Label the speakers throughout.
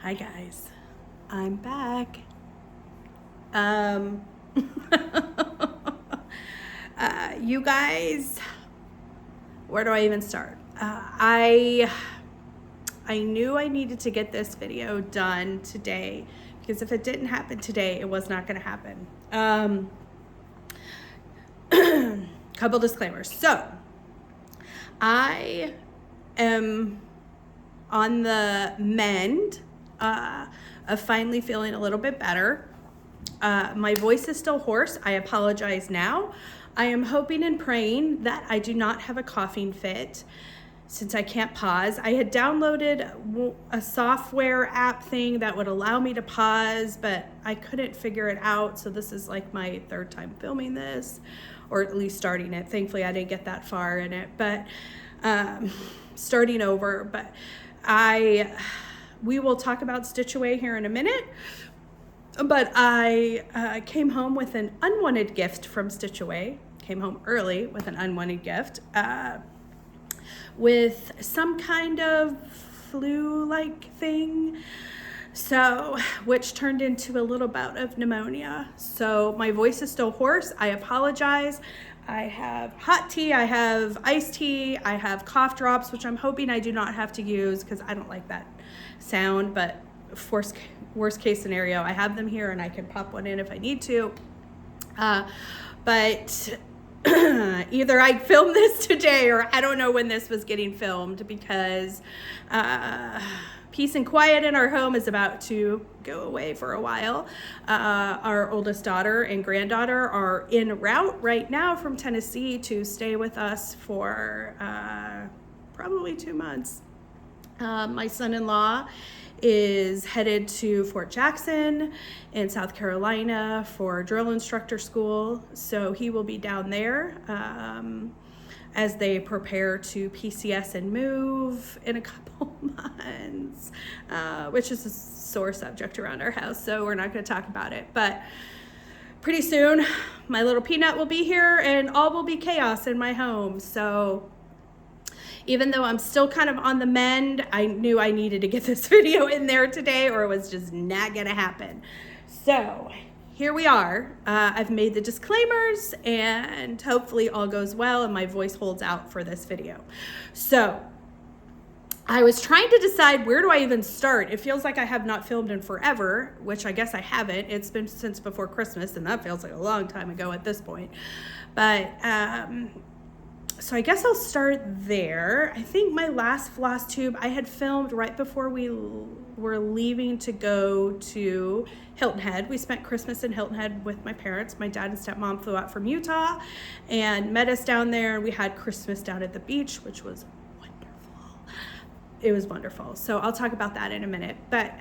Speaker 1: Hi guys, I'm back. You guys, where do I even start? I knew I needed to get this video done today because if it didn't happen today, it was not going to happen. Couple disclaimers. So, I am on the mend of finally feeling a little bit better. My voice is still hoarse. I apologize now. I am hoping and praying that I do not have a coughing fit since I can't pause. I had downloaded a software app thing that would allow me to pause, but I couldn't figure it out. So this is like my third time filming this, or at least starting it. Thankfully, I didn't get that far in it, but starting over. But we will talk about Stitch Away here in a minute. But I came home with an unwanted gift from Stitch Away. Came home early with an unwanted gift with some kind of flu-like thing. So, which turned into a little bout of pneumonia. So my voice is still hoarse. I apologize. I have hot tea, I have iced tea, I have cough drops, which I'm hoping I do not have to use because I don't like that sound, but worst case scenario, I have them here and I can pop one in if I need to. But either I filmed this today or I don't know when this was getting filmed because peace and quiet in our home is about to go away for a while. Our oldest daughter and granddaughter are en route right now from Tennessee to stay with us for probably 2 months. My son-in-law is headed to Fort Jackson in South Carolina for drill instructor school. So he will be down there as they prepare to PCS and move in a couple months, which is a sore subject around our house. So we're not going to talk about it, but pretty soon my little peanut will be here and all will be chaos in my home. So even though I'm still kind of on the mend, I knew I needed to get this video in there today or it was just not gonna happen. So here we are. I've made the disclaimers and hopefully all goes well and my voice holds out for this video. So I was trying to decide where do I even start. It feels like I have not filmed in forever, which I guess I haven't. It's been since before Christmas and that feels like a long time ago at this point. But so I guess I'll start there. I think my last Flosstube I had filmed right before we were leaving to go to Hilton Head. We spent Christmas in Hilton Head with my parents. My dad and stepmom flew out from Utah and met us down there. We had Christmas down at the beach, which was wonderful. It was wonderful. So I'll talk about that in a minute. But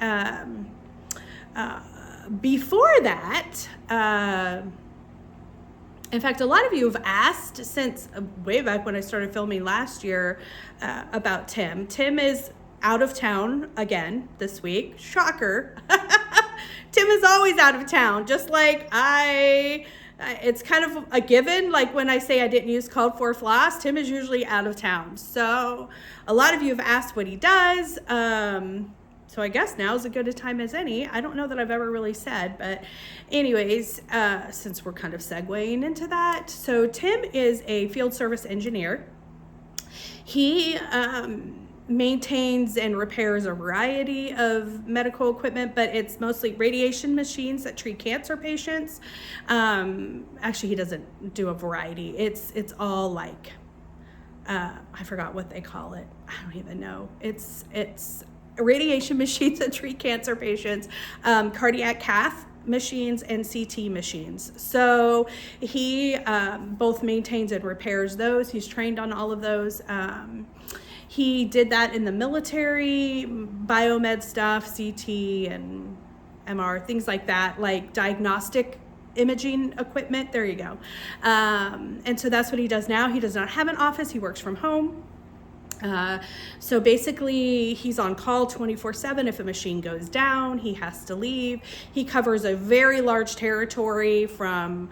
Speaker 1: before that, in fact, a lot of you have asked since way back when I started filming last year about Tim. Tim is out of town again this week. Shocker. Tim is always out of town, just like it's kind of a given. Like when I say I didn't use called for floss, Tim is usually out of town. So a lot of you have asked what he does. So I guess now is as good a time as any. I don't know that I've ever really said, but anyways, since we're kind of segueing into that. So Tim is a field service engineer. He maintains and repairs a variety of medical equipment, but it's mostly radiation machines that treat cancer patients. Actually, he doesn't do a variety. It's all like, I forgot what they call it. I don't even know. It's radiation machines that treat cancer patients, cardiac cath machines and CT machines. So he both maintains and repairs those. He's trained on all of those. He did that in the military, biomed stuff, CT and MR, things like that, like diagnostic imaging equipment. There you go. And so that's what he does now. He does not have an office. He works from home. So basically he's on call 24/7. If a machine goes down, he has to leave. He covers a very large territory from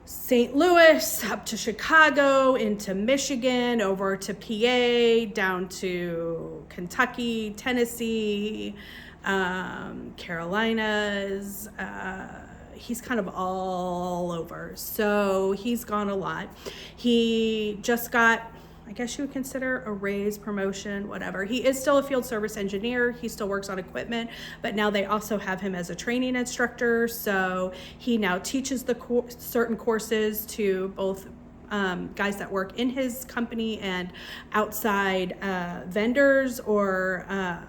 Speaker 1: St. Louis, up to Chicago, into Michigan, over to PA, down to Kentucky, Tennessee, Carolinas. He's kind of all over. So he's gone a lot. He just got, I guess you would consider a raise, promotion, whatever. He is still a field service engineer. He still works on equipment, but now they also have him as a training instructor. So he now teaches the certain courses to both guys that work in his company and outside vendors or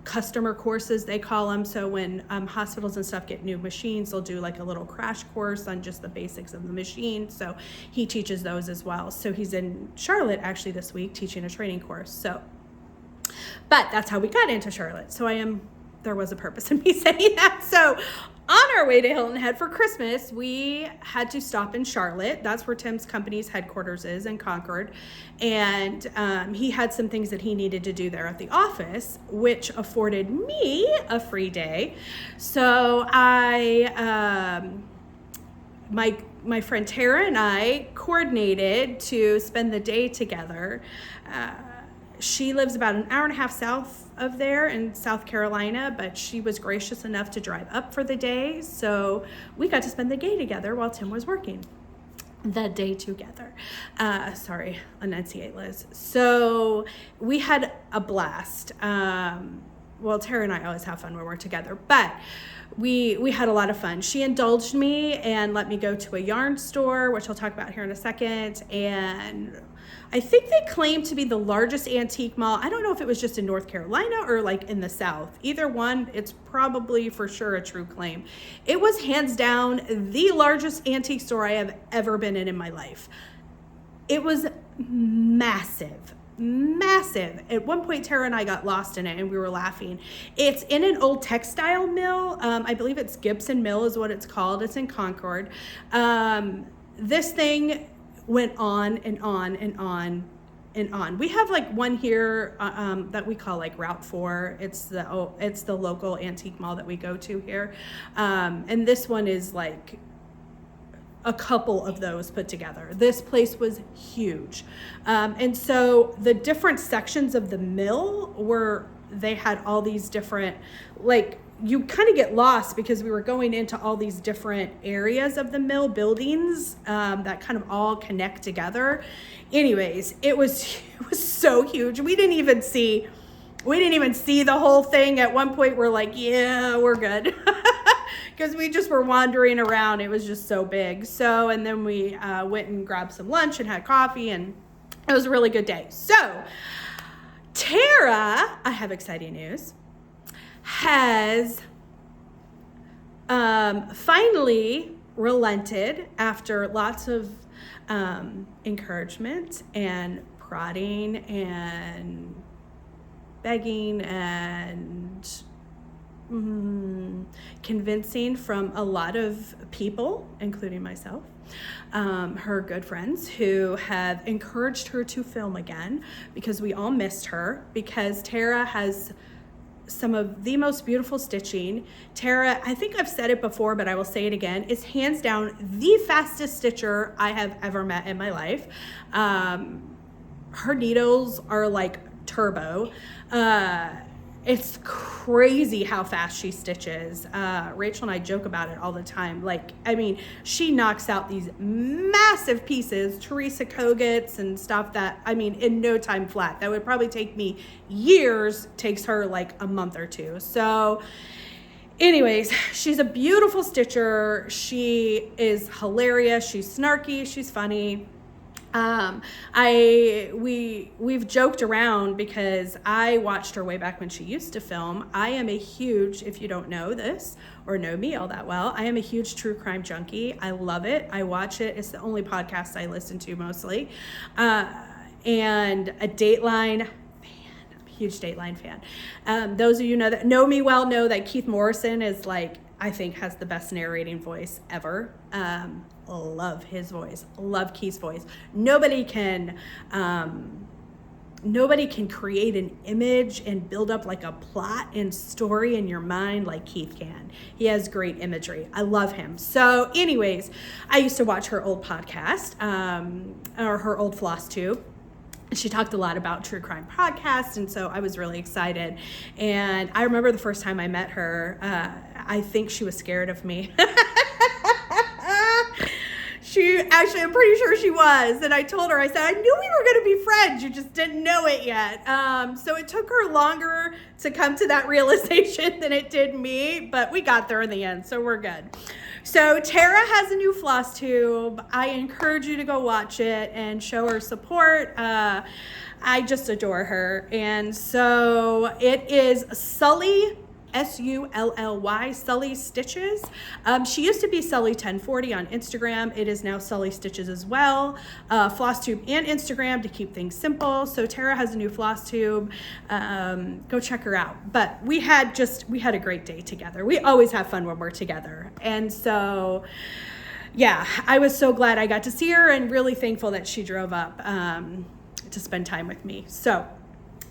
Speaker 1: customer courses, they call them. So when hospitals and stuff get new machines, they'll do like a little crash course on just the basics of the machine. So he teaches those as well. So he's in Charlotte actually this week teaching a training course. So, but that's how we got into Charlotte. So there was a purpose in me saying that. So on our way to Hilton Head for Christmas, we had to stop in Charlotte. That's where Tim's company's headquarters is, in Concord. And he had some things that he needed to do there at the office, which afforded me a free day. So my friend Tara and I coordinated to spend the day together. She lives about an hour and a half south of there in South Carolina, but she was gracious enough to drive up for the day. So we got to spend the day together while Tim was working. The day together. Sorry, enunciate, Liz. So we had a blast. Well, Tara and I always have fun when we're together, but we had a lot of fun. She indulged me and let me go to a yarn store, which I'll talk about here in a second. And I think they claim to be the largest antique mall. I don't know if it was just in North Carolina or like in the South. Either one, it's probably for sure a true claim. It was hands down the largest antique store I have ever been in my life. It was massive. At one point, Tara and I got lost in it and we were laughing. It's in an old textile mill. I believe it's Gibson Mill is what it's called. It's in Concord. This thing went on and on and on and on. We have like one here that we call like Route 4. It's the local antique mall that we go to here. And this one is like a couple of those put together. This place was huge. And so the different sections of the mill they had all these different, like, you kind of get lost because we were going into all these different areas of the mill buildings that kind of all connect together. Anyways, it was so huge. We didn't even see the whole thing. At one point we're like, yeah, we're good. Because we just were wandering around. It was just so big. So, and then we went and grabbed some lunch and had coffee, and it was a really good day. So Tara, I have exciting news, has finally relented after lots of encouragement and prodding and begging and convincing from a lot of people, including myself, her good friends who have encouraged her to film again, because we all missed her, because Tara has some of the most beautiful stitching. Tara, I think I've said it before, but I will say it again, is hands down the fastest stitcher I have ever met in my life. Her needles are like turbo. It's crazy how fast she stitches. Rachel and I joke about it all the time. Like, I mean, she knocks out these massive pieces, Teresa Kogut's and stuff that, I mean, in no time flat. That would probably take me years, takes her like a month or two. So anyways, she's a beautiful stitcher. She is hilarious. She's snarky. She's funny. We've joked around because I watched her way back when she used to film. I am a huge, if you don't know this or know me all that well, I am a huge true crime junkie. I love it. I watch it. It's the only podcast I listen to mostly. And a Dateline fan. I'm a huge Dateline fan. Those of you that know me well know that Keith Morrison is like, I think has the best narrating voice ever. Love his voice. Love Keith's voice. Nobody can nobody can create an image and build up like a plot and story in your mind like Keith can. He has great imagery. I love him. So anyways, I used to watch her old podcast, or her old Flosstube. She talked a lot about true crime podcasts, and so I was really excited. And I remember the first time I met her, I think she was scared of me. I'm pretty sure she was. And I told her, I said, I knew we were going to be friends. You just didn't know it yet. So it took her longer to come to that realization than it did me, but we got there in the end, so we're good. So Tara has a new Flosstube. I encourage you to go watch it and show her support. I just adore her. And so it is Sully, Sully, Sully Stitches. She used to be Sully 1040 on Instagram. It is now Sully Stitches as well. Flosstube and Instagram to keep things simple. So Tara has a new Flosstube. Go check her out. But we had a great day together. We always have fun when we're together. And so, yeah, I was so glad I got to see her and really thankful that she drove up to spend time with me. So,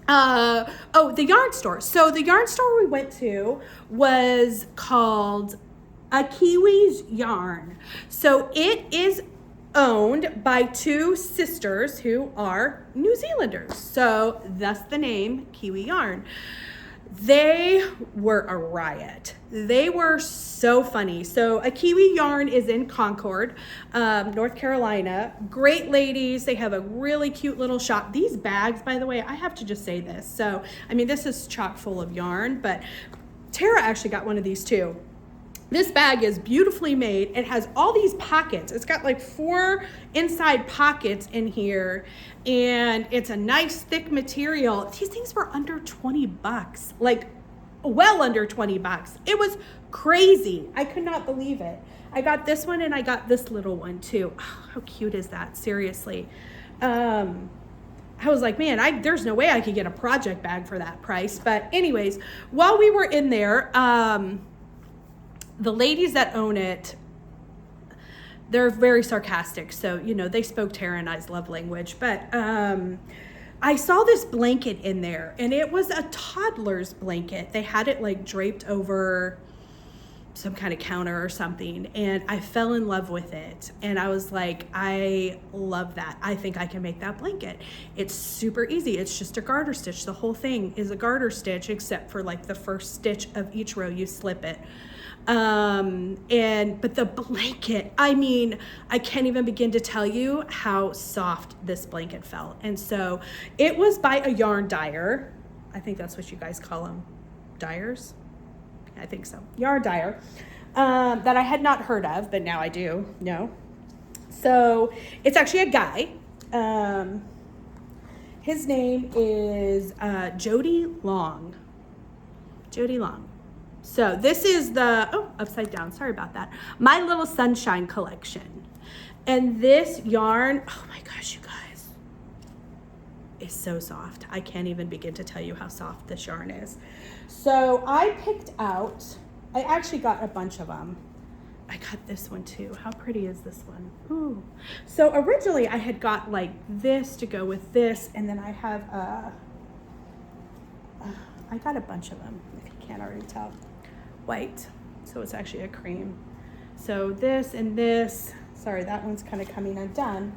Speaker 1: the yarn store. So the yarn store we went to was called A Kiwi's Yarn. So it is owned by two sisters who are New Zealanders. So thus the name Kiwi Yarn. They were a riot. They were so funny. So A Kiwi Yarn is in Concord, North Carolina. Great ladies. They have a really cute little shop. These bags, by the way, I have to just say this. So, I mean, this is chock full of yarn, but Tara actually got one of these too. This bag is beautifully made. It has all these pockets. It's got like 4 inside pockets in here, and it's a nice thick material. These things were under 20 bucks, like well under 20 bucks. It was crazy. I could not believe it. I got this one and I got this little one too. Oh, how cute is that? Seriously. I was like, man, there's no way I could get a project bag for that price. But anyways, while we were in there, the ladies that own it, they're very sarcastic. So, you know, they spoke Tara and I's love language. But I saw this blanket in there, and it was a toddler's blanket. They had it like draped over some kind of counter or something, and I fell in love with it. And I was like, I love that. I think I can make that blanket. It's super easy. It's just a garter stitch. The whole thing is a garter stitch, except for like the first stitch of each row, you slip it. But the blanket, I mean, I can't even begin to tell you how soft this blanket felt. And so it was by a yarn dyer. I think that's what you guys call them. Dyers? I think so. Yarn dyer. That I had not heard of, but now I do know. So it's actually a guy. His name is Jody Long. Jody Long. So this is the, upside down, sorry about that. My Little Sunshine collection. And this yarn, oh my gosh, you guys, is so soft. I can't even begin to tell you how soft this yarn is. So I picked out, I actually got a bunch of them. I got this one too. How pretty is this one? Ooh. So originally I had got like this to go with this, and then I have I got a bunch of them, if you can't already tell. White, so it's actually a cream. So this and this, sorry, that one's kind of coming undone.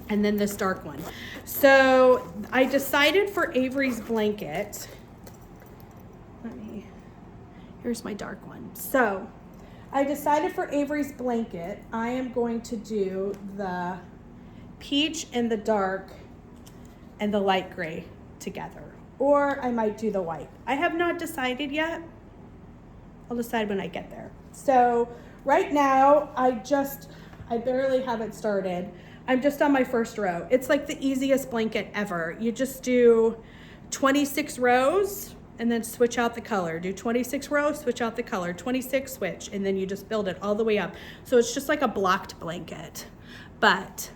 Speaker 1: And then this dark one. So I decided for Avery's blanket, here's my dark one. So I decided for Avery's blanket, I am going to do the peach and the dark and the light gray together. Or I might do the white. I have not decided yet. I'll decide when I get there. So right now, I barely have it started. I'm just on my first row. It's like the easiest blanket ever. You just do 26 rows and then switch out the color. Do 26 rows, switch out the color, 26, switch, and then you just build it all the way up. So it's just like a blocked blanket. But,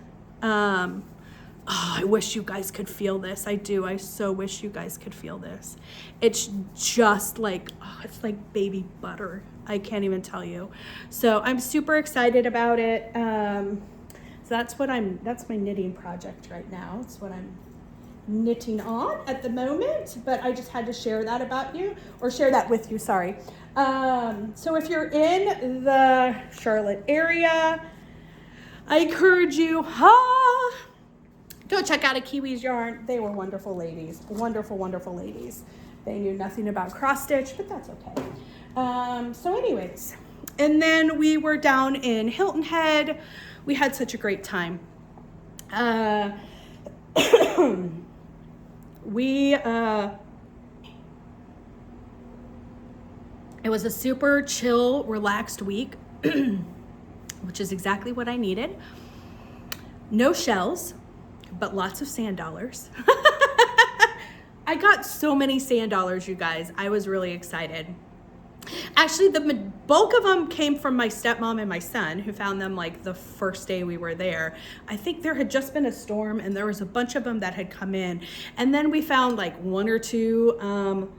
Speaker 1: I wish you guys could feel this. I do. I so wish you guys could feel this. It's just like, it's like baby butter. I can't even tell you. So I'm super excited about it. So that's my knitting project right now. It's what I'm knitting on at the moment, but I just had to share that with you, sorry. So if you're in the Charlotte area, I encourage you, go check out a Kiwi's yarn. They were wonderful ladies, wonderful, wonderful ladies. They knew nothing about cross stitch, but that's okay. So anyways, and then we were down in Hilton Head. We had such a great time. It was a super chill, relaxed week, which is exactly what I needed. No shells, but lots of sand dollars. I got so many sand dollars, you guys. I was really excited. Actually, the bulk of them came from my stepmom and my son, who found them like the first day we were there. I think there had just been a storm and there was a bunch of them that had come in. And then we found like one or two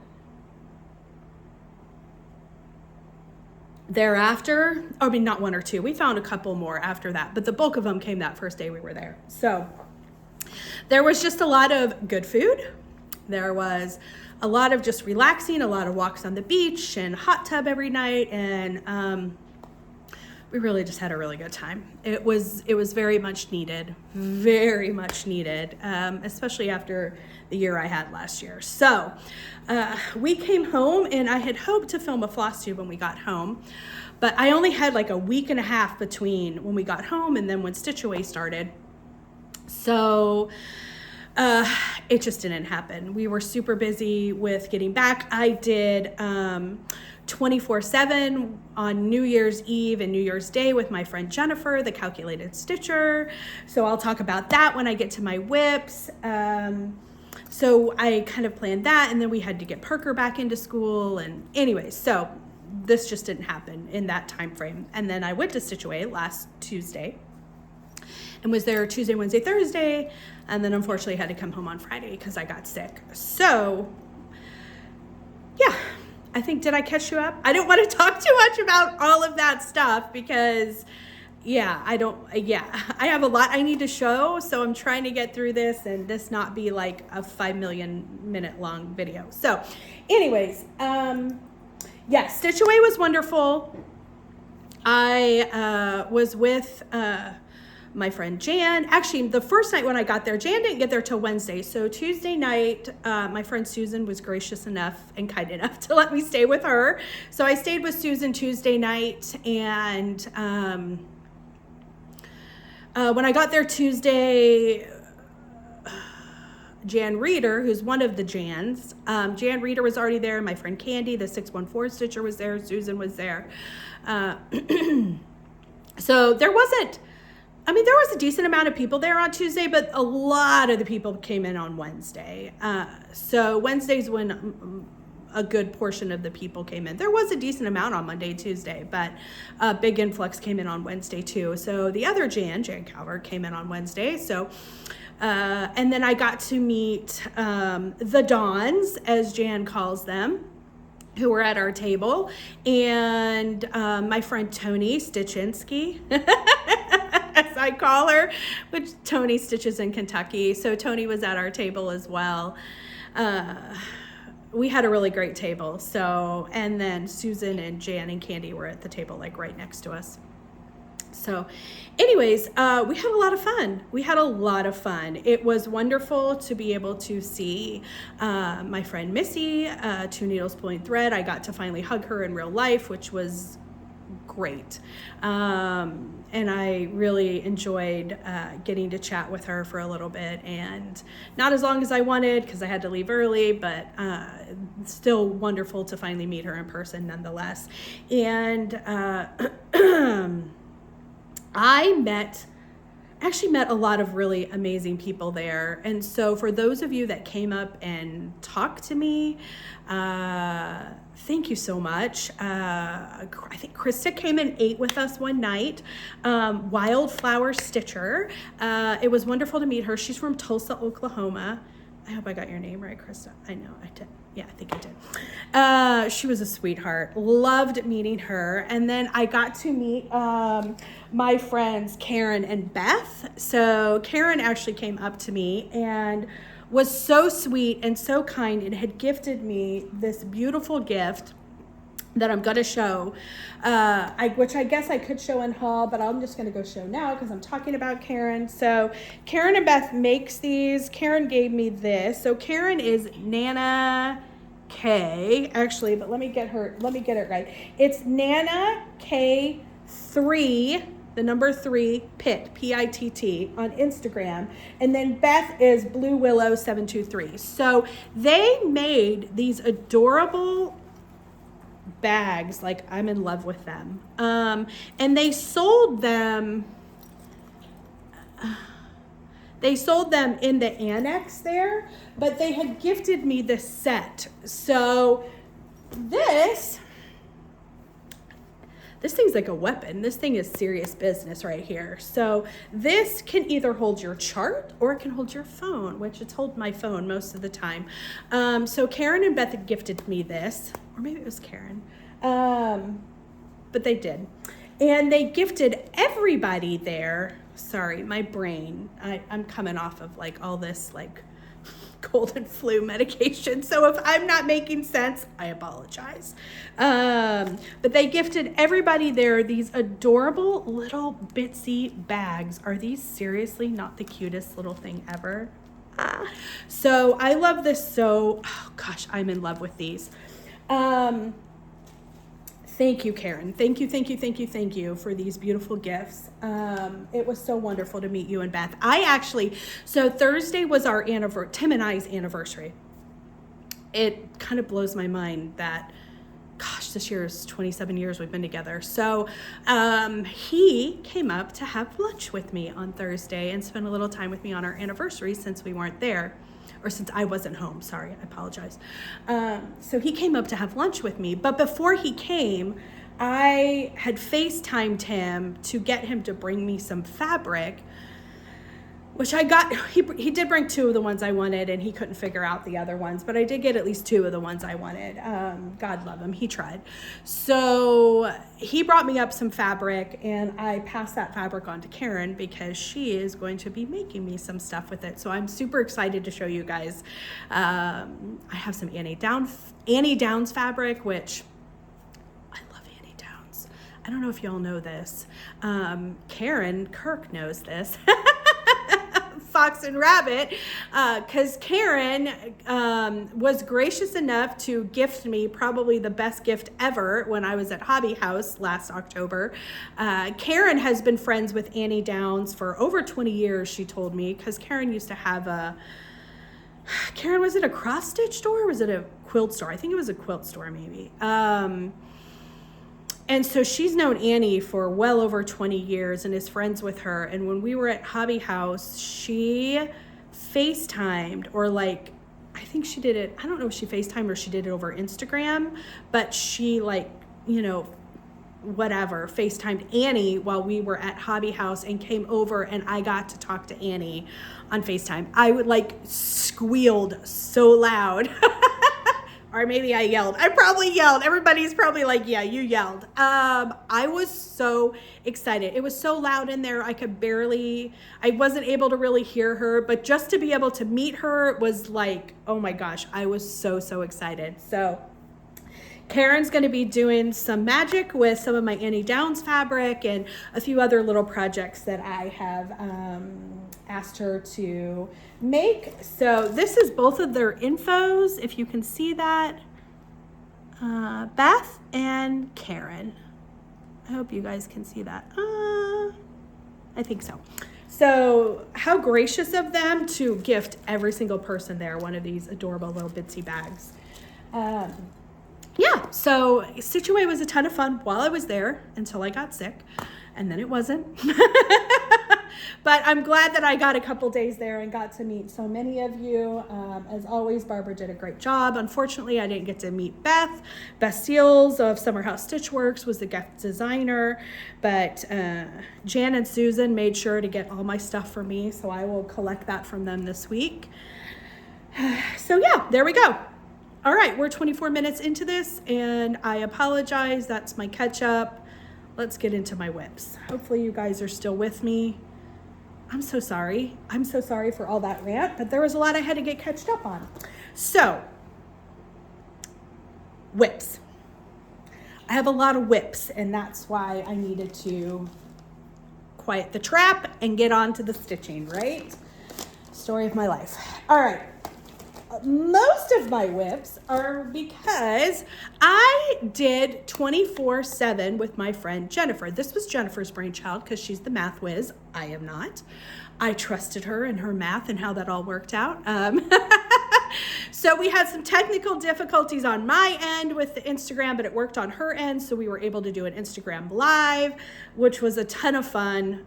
Speaker 1: thereafter. I mean, not one or two. We found a couple more after that, but the bulk of them came that first day we were there. So there was just a lot of good food. There was a lot of just relaxing, a lot of walks on the beach and hot tub every night. And we really just had a really good time. It was very much needed, especially after the year I had last year. So we came home and I had hoped to film a Flosstube when we got home, but I only had like a week and a half between when we got home and then when Stitch Away started. So it just didn't happen. We were super busy with getting back. I did 24/7 on New Year's Eve and New Year's Day with my friend Jennifer, the calculated stitcher. So I'll talk about that when I get to my whips. So I kind of planned that, and then we had to get Parker back into school. And anyways, so this just didn't happen in that time frame. And then I went to Stitch Away last Tuesday and was there Tuesday, Wednesday, Thursday, and then unfortunately had to come home on Friday because I got sick. So yeah, I think, did I catch you up? I don't want to talk too much about all of that stuff because I have a lot I need to show, so I'm trying to get through this and this not be like a 5 million minute long video. So anyways, Stitch Away was wonderful. I was with my friend Jan. Actually, the first night when I got there, Jan didn't get there till Wednesday. So Tuesday night, my friend Susan was gracious enough and kind enough to let me stay with her. So I stayed with Susan Tuesday night, and when I got there Tuesday, Jan Reeder, who's one of the Jans, Jan Reeder was already there. My friend Candy, the 614 stitcher, was there. Susan was there. So there was a decent amount of people there on Tuesday, but a lot of the people came in on Wednesday. So Wednesday's when a good portion of the people came in. There was a decent amount on Monday, Tuesday, but a big influx came in on Wednesday too. So the other Jan Calvert, came in on Wednesday. So, and then I got to meet the Dons, as Jan calls them, who were at our table, and my friend Tony Stitchinsky, as I call her, which Tony stitches in Kentucky. So Tony was at our table as well. We had a really great table. So, and then Susan and Jan and Candy were at the table like right next to us. So anyways, we had a lot of fun. It was wonderful to be able to see my friend Missy, Two Needles Pulling Thread. I got to finally hug her in real life, which was great. And I really enjoyed getting to chat with her for a little bit, and not as long as I wanted because I had to leave early, but still wonderful to finally meet her in person nonetheless. And I actually met a lot of really amazing people there. And so for those of you that came up and talked to me, thank you so much. I think Krista came and ate with us one night. Wildflower Stitcher. It was wonderful to meet her. She's from Tulsa, Oklahoma. I hope I got your name right, Krista. I know I did. Yeah, I think I did. She was a sweetheart. Loved meeting her. And then I got to meet my friends Karen and Beth. So Karen actually came up to me and was so sweet and so kind and had gifted me this beautiful gift that I'm gonna show, which I guess I could show in haul, but I'm just gonna go show now because I'm talking about Karen. So Karen and Beth makes these. Karen gave me this. So Karen is Nana K, actually, but let me get it right. It's Nana K3, the number 3, Pitt, P-I-T-T, on Instagram. And then Beth is Blue Willow 723. So they made these adorable bags. Like, I'm in love with them. And they sold them in the annex there, but they had gifted me this set. So this thing's like a weapon. This thing is serious business right here. So this can either hold your chart or it can hold your phone, which it's hold my phone most of the time. So Karen and Beth had gifted me this, or maybe it was Karen, but they did. And they gifted everybody there. Sorry, my brain, I'm coming off of like all this like cold and flu medication. So if I'm not making sense, I apologize. But they gifted everybody there these adorable little bitsy bags. Are these seriously not the cutest little thing ever? So I love this. So, oh gosh, I'm in love with these. Thank you, Karen. Thank you for these beautiful gifts. It was so wonderful to meet you and Beth. So Thursday was our Tim and I's anniversary. It kind of blows my mind that, gosh, this year is 27 years we've been together. So he came up to have lunch with me on Thursday and spend a little time with me on our anniversary since we weren't there. Or since I wasn't home, sorry, I apologize. So he came up to have lunch with me, but before he came, I had FaceTimed him to get him to bring me some fabric, which I got. He did bring 2 of the ones I wanted, and he couldn't figure out the other ones, but I did get at least 2 of the ones I wanted. God love him, he tried. So he brought me up some fabric, and I passed that fabric on to Karen because she is going to be making me some stuff with it. So I'm super excited to show you guys. I have some Annie Downs fabric, which I love Annie Downs. I don't know if y'all know this. Karen Kirk knows this. Fox and Rabbit, because Karen was gracious enough to gift me probably the best gift ever when I was at Hobby House last October. Karen has been friends with Annie Downs for over 20 years, she told me, because Karen used to have Karen, was it a cross stitch store or was it a quilt store? I think it was a quilt store maybe. And so she's known Annie for well over 20 years and is friends with her. And when we were at Hobby House, she FaceTimed, or like, I think she did it, I don't know if she FaceTimed or she did it over Instagram, but she FaceTimed Annie while we were at Hobby House and came over, and I got to talk to Annie on FaceTime. I would squealed so loud. Or maybe I yelled. I probably yelled. Everybody's probably like, yeah, you yelled. I was so excited. It was so loud in there. I wasn't able to really hear her, but just to be able to meet her was like, oh my gosh, I was so, so excited. So Karen's going to be doing some magic with some of my Annie Downs fabric and a few other little projects that I have asked her to make. So this is both of their infos, if you can see that. Beth and Karen. I hope you guys can see that. I think so. So how gracious of them to gift every single person there one of these adorable little bitsy bags. Yeah, so Situate was a ton of fun while I was there until I got sick, and then it wasn't. But I'm glad that I got a couple days there and got to meet so many of you. As always, Barbara did a great job. Unfortunately, I didn't get to meet Beth. Beth Seals of Summer House Stitchworks was the gift designer, but Jan and Susan made sure to get all my stuff for me, so I will collect that from them this week. So yeah, there we go. All right, we're 24 minutes into this, and I apologize. That's my catch up. Let's get into my whips. Hopefully you guys are still with me. I'm so sorry. I'm so sorry for all that rant, but there was a lot I had to get catched up on. So, whips. I have a lot of whips, and that's why I needed to quiet the trap and get on to the stitching, right? Story of my life. All right. Most of my whips are because I did 24/7 with my friend Jennifer. This was Jennifer's brainchild because she's the math whiz. I am not. I trusted her and her math and how that all worked out. So we had some technical difficulties on my end with the Instagram, but it worked on her end. So we were able to do an Instagram live, which was a ton of fun.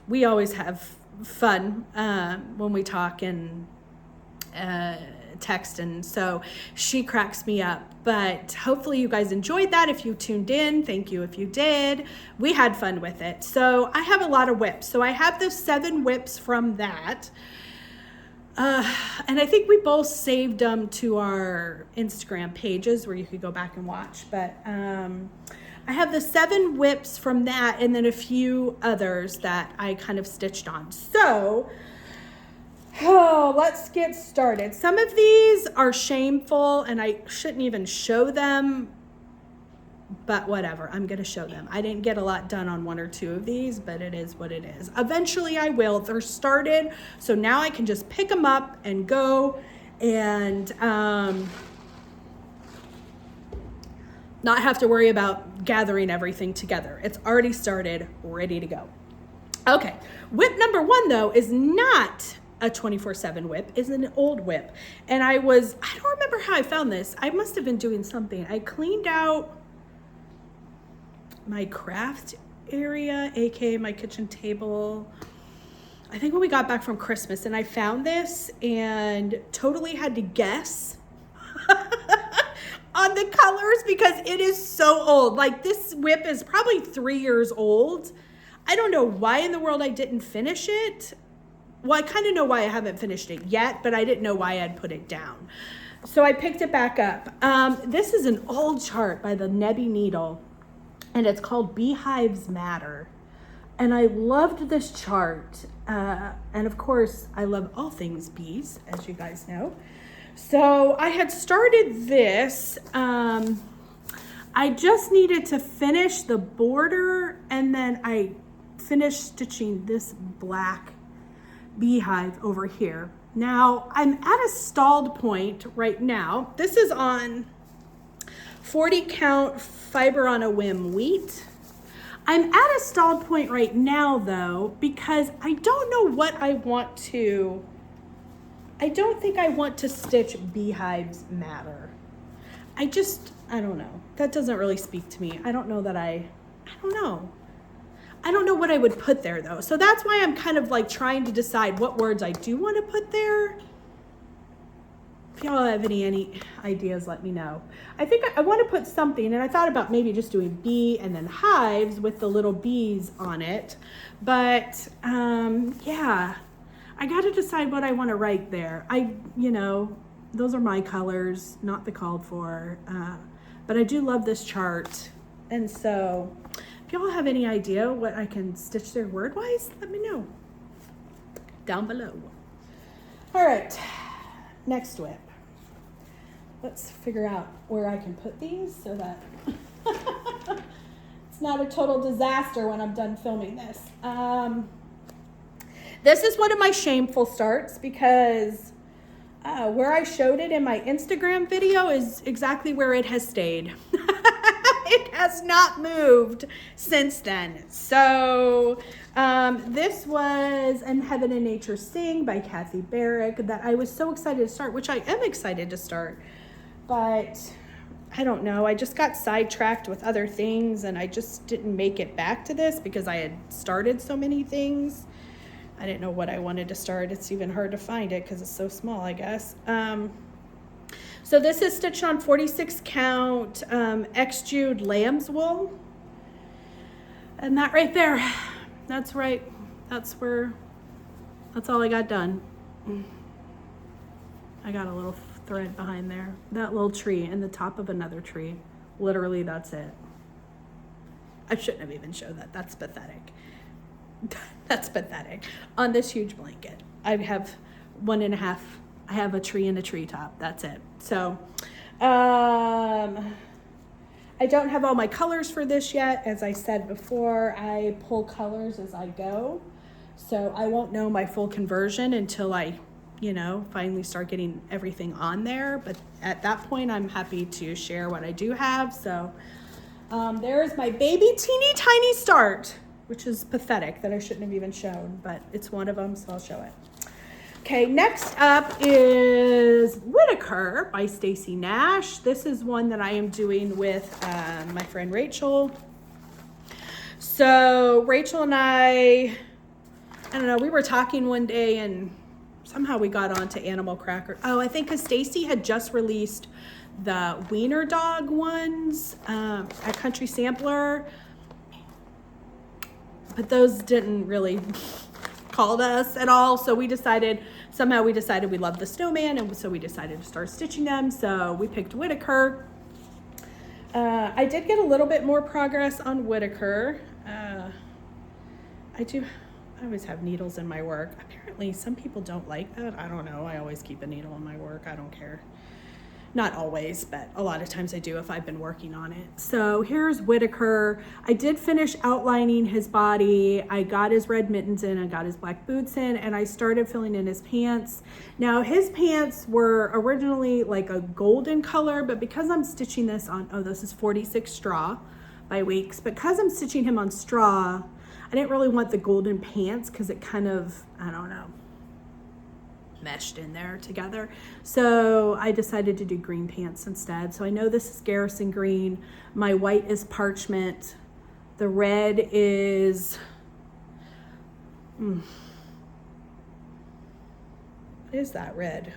Speaker 1: We always have fun when we talk and text, and so she cracks me up. But hopefully you guys enjoyed that. If you tuned in, thank you if you did. We had fun with it. So I have a lot of whips. So I have the 7 whips from that. And I think we both saved them to our Instagram pages where you could go back and watch. But I have the 7 whips from that, and then a few others that I kind of stitched on. So let's get started. Some of these are shameful and I shouldn't even show them, but whatever, I'm going to show them. I didn't get a lot done on 1 or 2 of these, but it is what it is. Eventually I will. They're started, so now I can just pick them up and go and not have to worry about gathering everything together. It's already started, ready to go. Okay, whip number 1 though is not a 24/7 whip, is an old whip. And I don't remember how I found this. I must have been doing something. I cleaned out my craft area, aka my kitchen table, I think when we got back from Christmas, and I found this and totally had to guess on the colors because it is so old. Like, this whip is probably 3 years old. I don't know why in the world I didn't finish it. Well, I kind of know why I haven't finished it yet, but I didn't know why I'd put it down. So I picked it back up. This is an old chart by the Nebby needle, and it's called Beehives Matter. And I loved this chart. And of course, I love all things bees, as you guys know. So I had started this. I just needed to finish the border, and then I finished stitching this black beehive over here. Now I'm at a stalled point right now. This is on 40 count fiber on a whim wheat. I'm at a stalled point right now though, because I don't know what I want to, I don't think I want to stitch Beehives Matter. I don't know. That doesn't really speak to me. I don't know that I don't know. I don't know what I would put there though. So that's why I'm kind of like trying to decide what words I do want to put there. If y'all have any ideas, let me know. I think I want to put something, and I thought about maybe just doing bee and then hives with the little bees on it. But yeah, I got to decide what I want to write there. Those are my colors, not the called for. But I do love this chart. And so if y'all have any idea what I can stitch there word-wise, let me know down below. All right, next whip. Let's figure out where I can put these so that it's not a total disaster when I'm done filming this. This is one of my shameful starts because where I showed it in my Instagram video is exactly where it has stayed. It has not moved since then. So this was In Heaven and Nature Sing by Barrick that I was so excited to start, which I am excited to start. But I don't know, I just got sidetracked with other things and I just didn't make it back to this because I had started so many things. I didn't know what I wanted to start. It's even hard to find it because it's so small, I guess. So this is stitched on 46 count X-Jude lamb's wool. And that right there, that's right. That's all I got done. I got a little thread behind there. That little tree and the top of another tree. Literally, that's it. I shouldn't have even showed that. That's pathetic. That's pathetic. On this huge blanket. I have 1.5, I have a tree and a treetop. That's it. So, I don't have all my colors for this yet. As I said before, I pull colors as I go. So I won't know my full conversion until I, finally start getting everything on there. But at that point, I'm happy to share what I do have. So there's my baby teeny tiny start, which is pathetic that I shouldn't have even shown, but it's one of them, so I'll show it. Okay, next up is Whitaker by Stacy Nash. This is one that I am doing with my friend Rachel. So Rachel and I don't know, we were talking one day and somehow we got onto animal cracker. Oh, I think because Stacy had just released the wiener dog ones at Country Sampler, but those didn't really called us at all. So we decided we loved the Snowman, and so we decided to start stitching them. So we picked Whitaker. I did get a little bit more progress on Whitaker. I always have needles in my work. Apparently some people don't like that. I don't know. I always keep a needle in my work. I don't care. Not always, but a lot of times I do if I've been working on it. So here's Whitaker. I did finish outlining his body. I got his red mittens in, I got his black boots in, and I started filling in his pants. Now his pants were originally like a golden color, but because I'm stitching this on, this is 46 straw by Weeks. Because I'm stitching him on straw, I didn't really want the golden pants because it kind of, I don't know, meshed in there together. So I decided to do green pants instead. So I know this is Garrison green. My white is parchment. The red is, what is that red?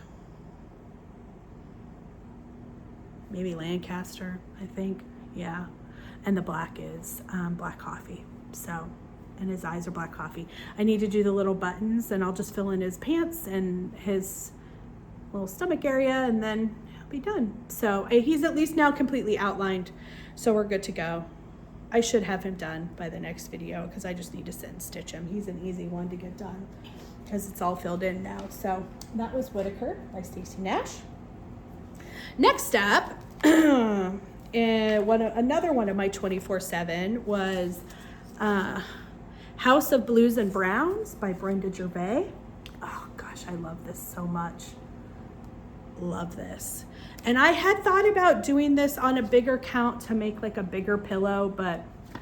Speaker 1: Maybe Lancaster, I think. Yeah. And the black is black coffee. So, and his eyes are black coffee. I need to do the little buttons, and I'll just fill in his pants and his little stomach area, and then he'll be done. So he's at least now completely outlined, so we're good to go. I should have him done by the next video because I just need to sit and stitch him. He's an easy one to get done because it's all filled in now. So that was Whitaker by Stacy Nash. Next up, another one of my 24/7 was House of Blues and Browns by Brenda Gervais. Oh gosh, I love this so much. Love this. And I had thought about doing this on a bigger count to make like a bigger pillow, but I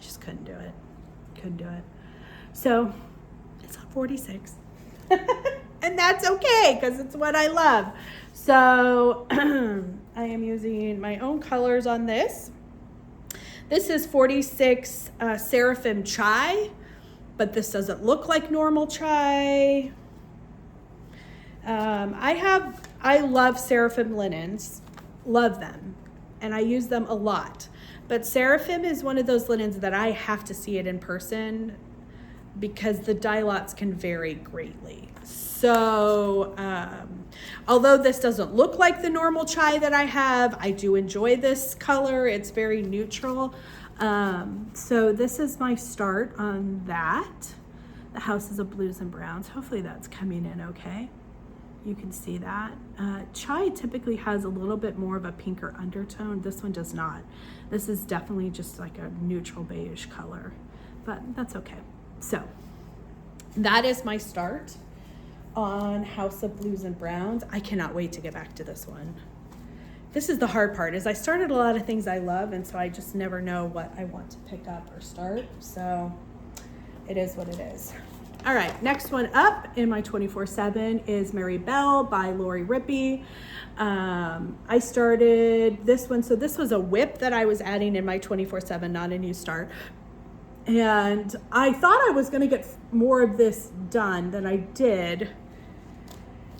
Speaker 1: just couldn't do it. Couldn't do it. So it's on 46. And that's okay because it's what I love. So I am using my own colors on this. This is 46 Seraphim Chai, but this doesn't look like normal chai. I love Seraphim linens, love them, and I use them a lot. But Seraphim is one of those linens that I have to see it in person because the dye lots can vary greatly. So although this doesn't look like the normal chai that I have, I do enjoy this color. It's very neutral. So this is my start on that. The Houses of Blues and Browns. Hopefully that's coming in okay. You can see that. Chai typically has a little bit more of a pinker undertone. This one does not. This is definitely just like a neutral beige color, but that's okay. So that is my start on House of Blues and Browns. I cannot wait to get back to this one. This is the hard part, is I started a lot of things I love, and so I just never know what I want to pick up or start. So it is what it is. All right, next one up in my 24/7 is Mary Bell by Lori Rippey. I started this one, so this was a whip that I was adding in my 24/7, not a new start. And I thought I was gonna get more of this done than I did,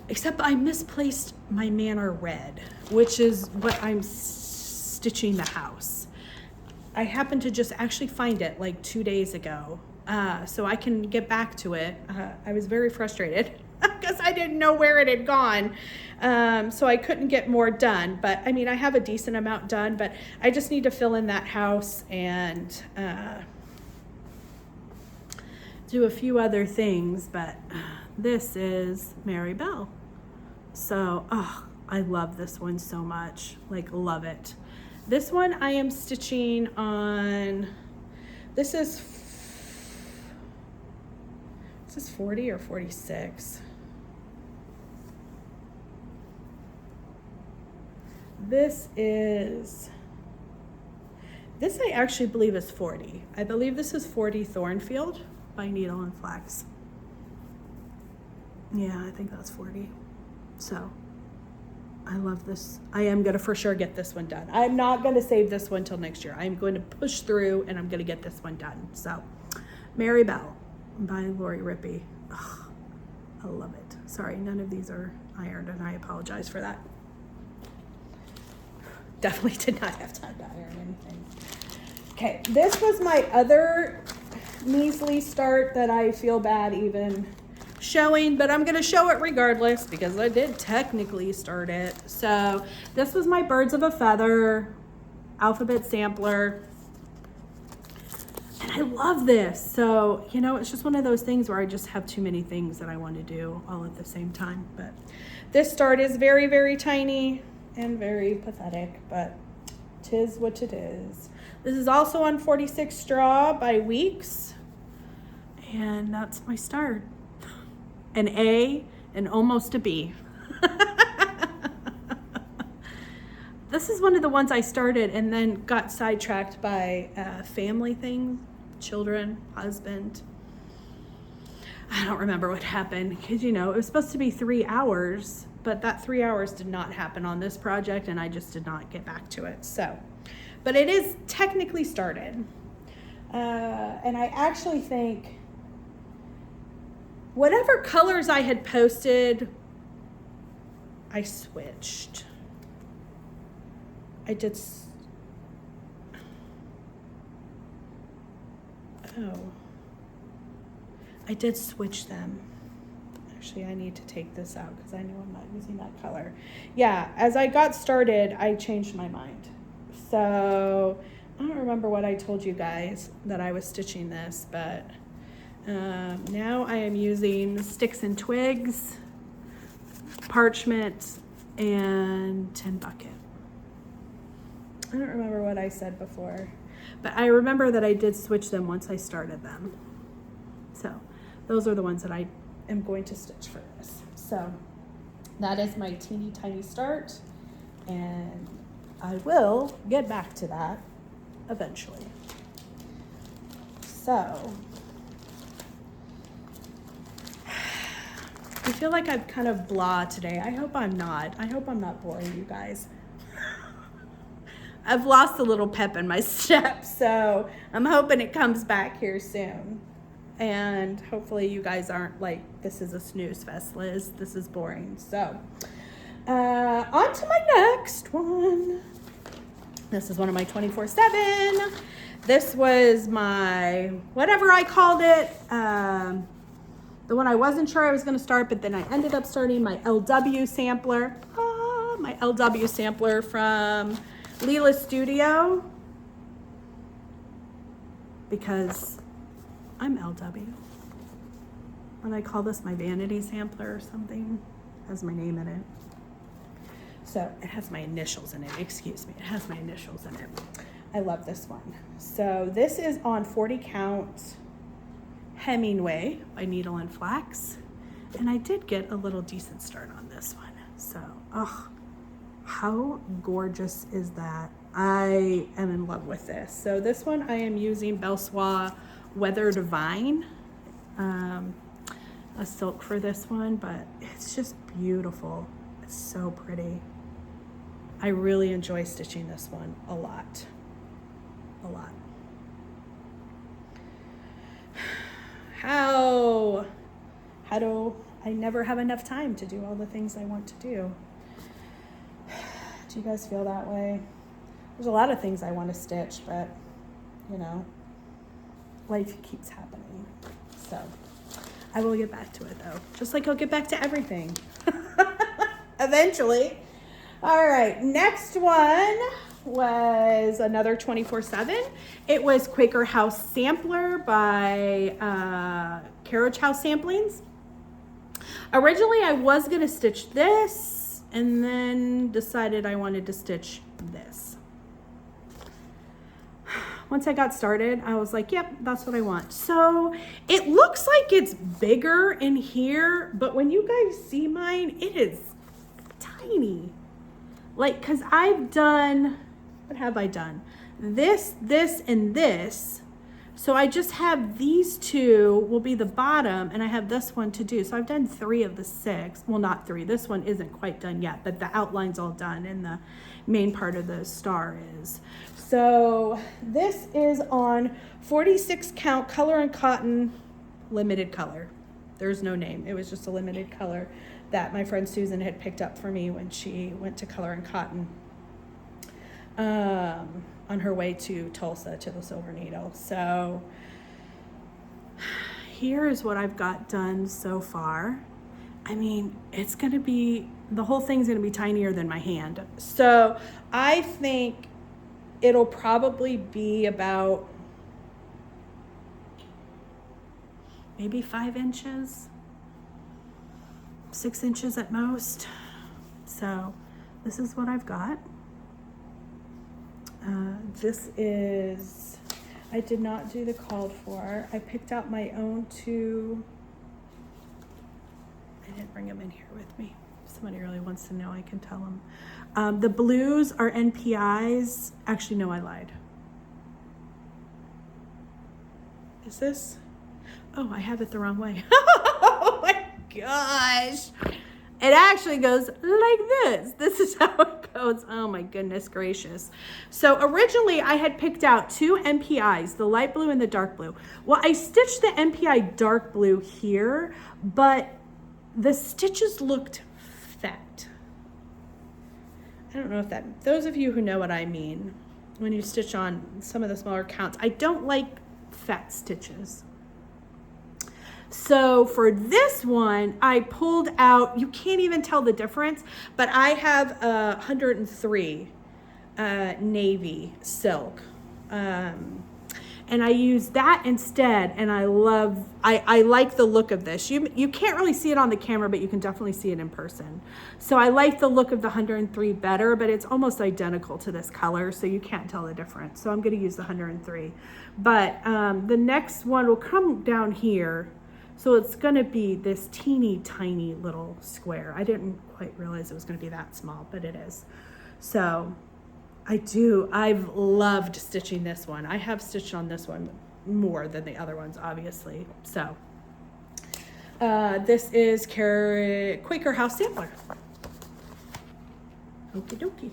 Speaker 1: except I misplaced my Manor Red, which is what I'm stitching the house. I happened to just actually find it like 2 days ago. So I can get back to it. I was very frustrated because I didn't know where it had gone. So I couldn't get more done, but I mean, I have a decent amount done, but I just need to fill in that house and do a few other things, but this is Mary Bell. So, oh, I love this one so much, like love it. This one I am stitching on, this is 40 or 46. This I actually believe is 40. I believe this is 40 Thornfield by Needle and Flax. Yeah, I think that's 40. So I love this. I am gonna for sure get this one done. I'm not gonna save this one till next year. I'm going to push through and I'm gonna get this one done. So Mary Bell by Lori Rippey. Ugh, I love it. Sorry, none of these are ironed and I apologize for that. Definitely did not have time to iron anything. Okay, this was my other measly start that I feel bad even showing, but I'm gonna show it regardless because I did technically start it. So this was my Birds of a Feather alphabet sampler. And I love this. So, you know, it's just one of those things where I just have too many things that I want to do all at the same time. But this start is very, very tiny and very pathetic, but 'tis what it is. This is also on 46 straw by Weeks. And that's my start. An A and almost a B. This is one of the ones I started and then got sidetracked by family things, children, husband. I don't remember what happened because, you know, it was supposed to be 3 hours, but that 3 hours did not happen on this project and I just did not get back to it. So, but it is technically started. And I actually think whatever colors I had posted, I switched. I did, I did switch them. Actually, I need to take this out because I know I'm not using that color. Yeah, as I got started, I changed my mind. So I don't remember what I told you guys that I was stitching this, but now I am using Sticks and Twigs, Parchment, and Tin Bucket. I don't remember what I said before, but I remember that I did switch them once I started them. So those are the ones that I am going to stitch for this. So that is my teeny tiny start, and I will get back to that eventually. So I feel like I'm kind of blah today. I hope I'm not. I hope I'm not boring you guys. I've lost a little pep in my step, so I'm hoping it comes back here soon. And hopefully you guys aren't like, this is a snooze fest, Liz. This is boring. So on to my next one. This is one of my 24/7. This was my, whatever I called it, the one I wasn't sure I was going to start, but then I ended up starting my LW sampler. My LW sampler from Lila Studio, because I'm LW. And I call this my vanity sampler or something. It has my name in it. So it has my initials in it. Excuse me. It has my initials in it. I love this one. So this is on 40 count Hemingway by Needle and Flax. And I did get a little decent start on this one. So, oh, how gorgeous is that? I am in love with this. So this one I am using Belsois Weathered Vine, a silk for this one, but it's just beautiful. It's so pretty. I really enjoy stitching this one a lot. A lot. How do I never have enough time to do all the things I want to do? Do you guys feel that way? There's a lot of things I want to stitch, but you know, life keeps happening. So I will get back to it though, just like I'll get back to everything eventually. All right, next one was another 24/7. It was Quaker House Sampler by Carriage House Samplings. Originally, I was going to stitch this and then decided I wanted to stitch this. Once I got started, I was like, yep, that's what I want. So it looks like it's bigger in here, but when you guys see mine, it is tiny. Like, because I've done, what have I done? This, and this. So I just have these two will be the bottom, and I have this one to do. So I've done 3 of the 6. Well, not 3. This one isn't quite done yet, but the outline's all done, and the main part of the star is. So this is on 46 count color and cotton limited color. There's no name. It was just a limited color that my friend Susan had picked up for me when she went to Color and Cotton on her way to Tulsa to the Silver Needle. So here is what I've got done so far. I mean, it's going to be, the whole thing's going to be tinier than my hand. So I think it'll probably be about maybe 5 inches, 6 inches at most. So this is what I've got. This is, I did not do the called for. I picked out my own 2. I didn't bring them in here with me. If somebody really wants to know, I can tell them. The blues are NPIs. Actually, no, I lied. Is this? Oh, I have it the wrong way. Oh my gosh. It actually goes like this. This is how it goes. Oh my goodness gracious. So originally I had picked out 2 NPIs, the light blue and the dark blue. Well, I stitched the NPI dark blue here, but the stitches looked fat. I don't know if that, those of you who know what I mean, when you stitch on some of the smaller counts, I don't like fat stitches. So for this one, I pulled out, you can't even tell the difference, but I have 103 navy silk. And I use that instead, and I like the look of this. You can't really see it on the camera, but you can definitely see it in person. So I like the look of the 103 better, but it's almost identical to this color, so you can't tell the difference. So I'm gonna use the 103. But the next one will come down here. So it's gonna be this teeny tiny little square. I didn't quite realize it was gonna be that small, but it is. So I've loved stitching this one. I have stitched on this one more than the other ones, obviously. So this is Quaker House Sampler. Okie dokie.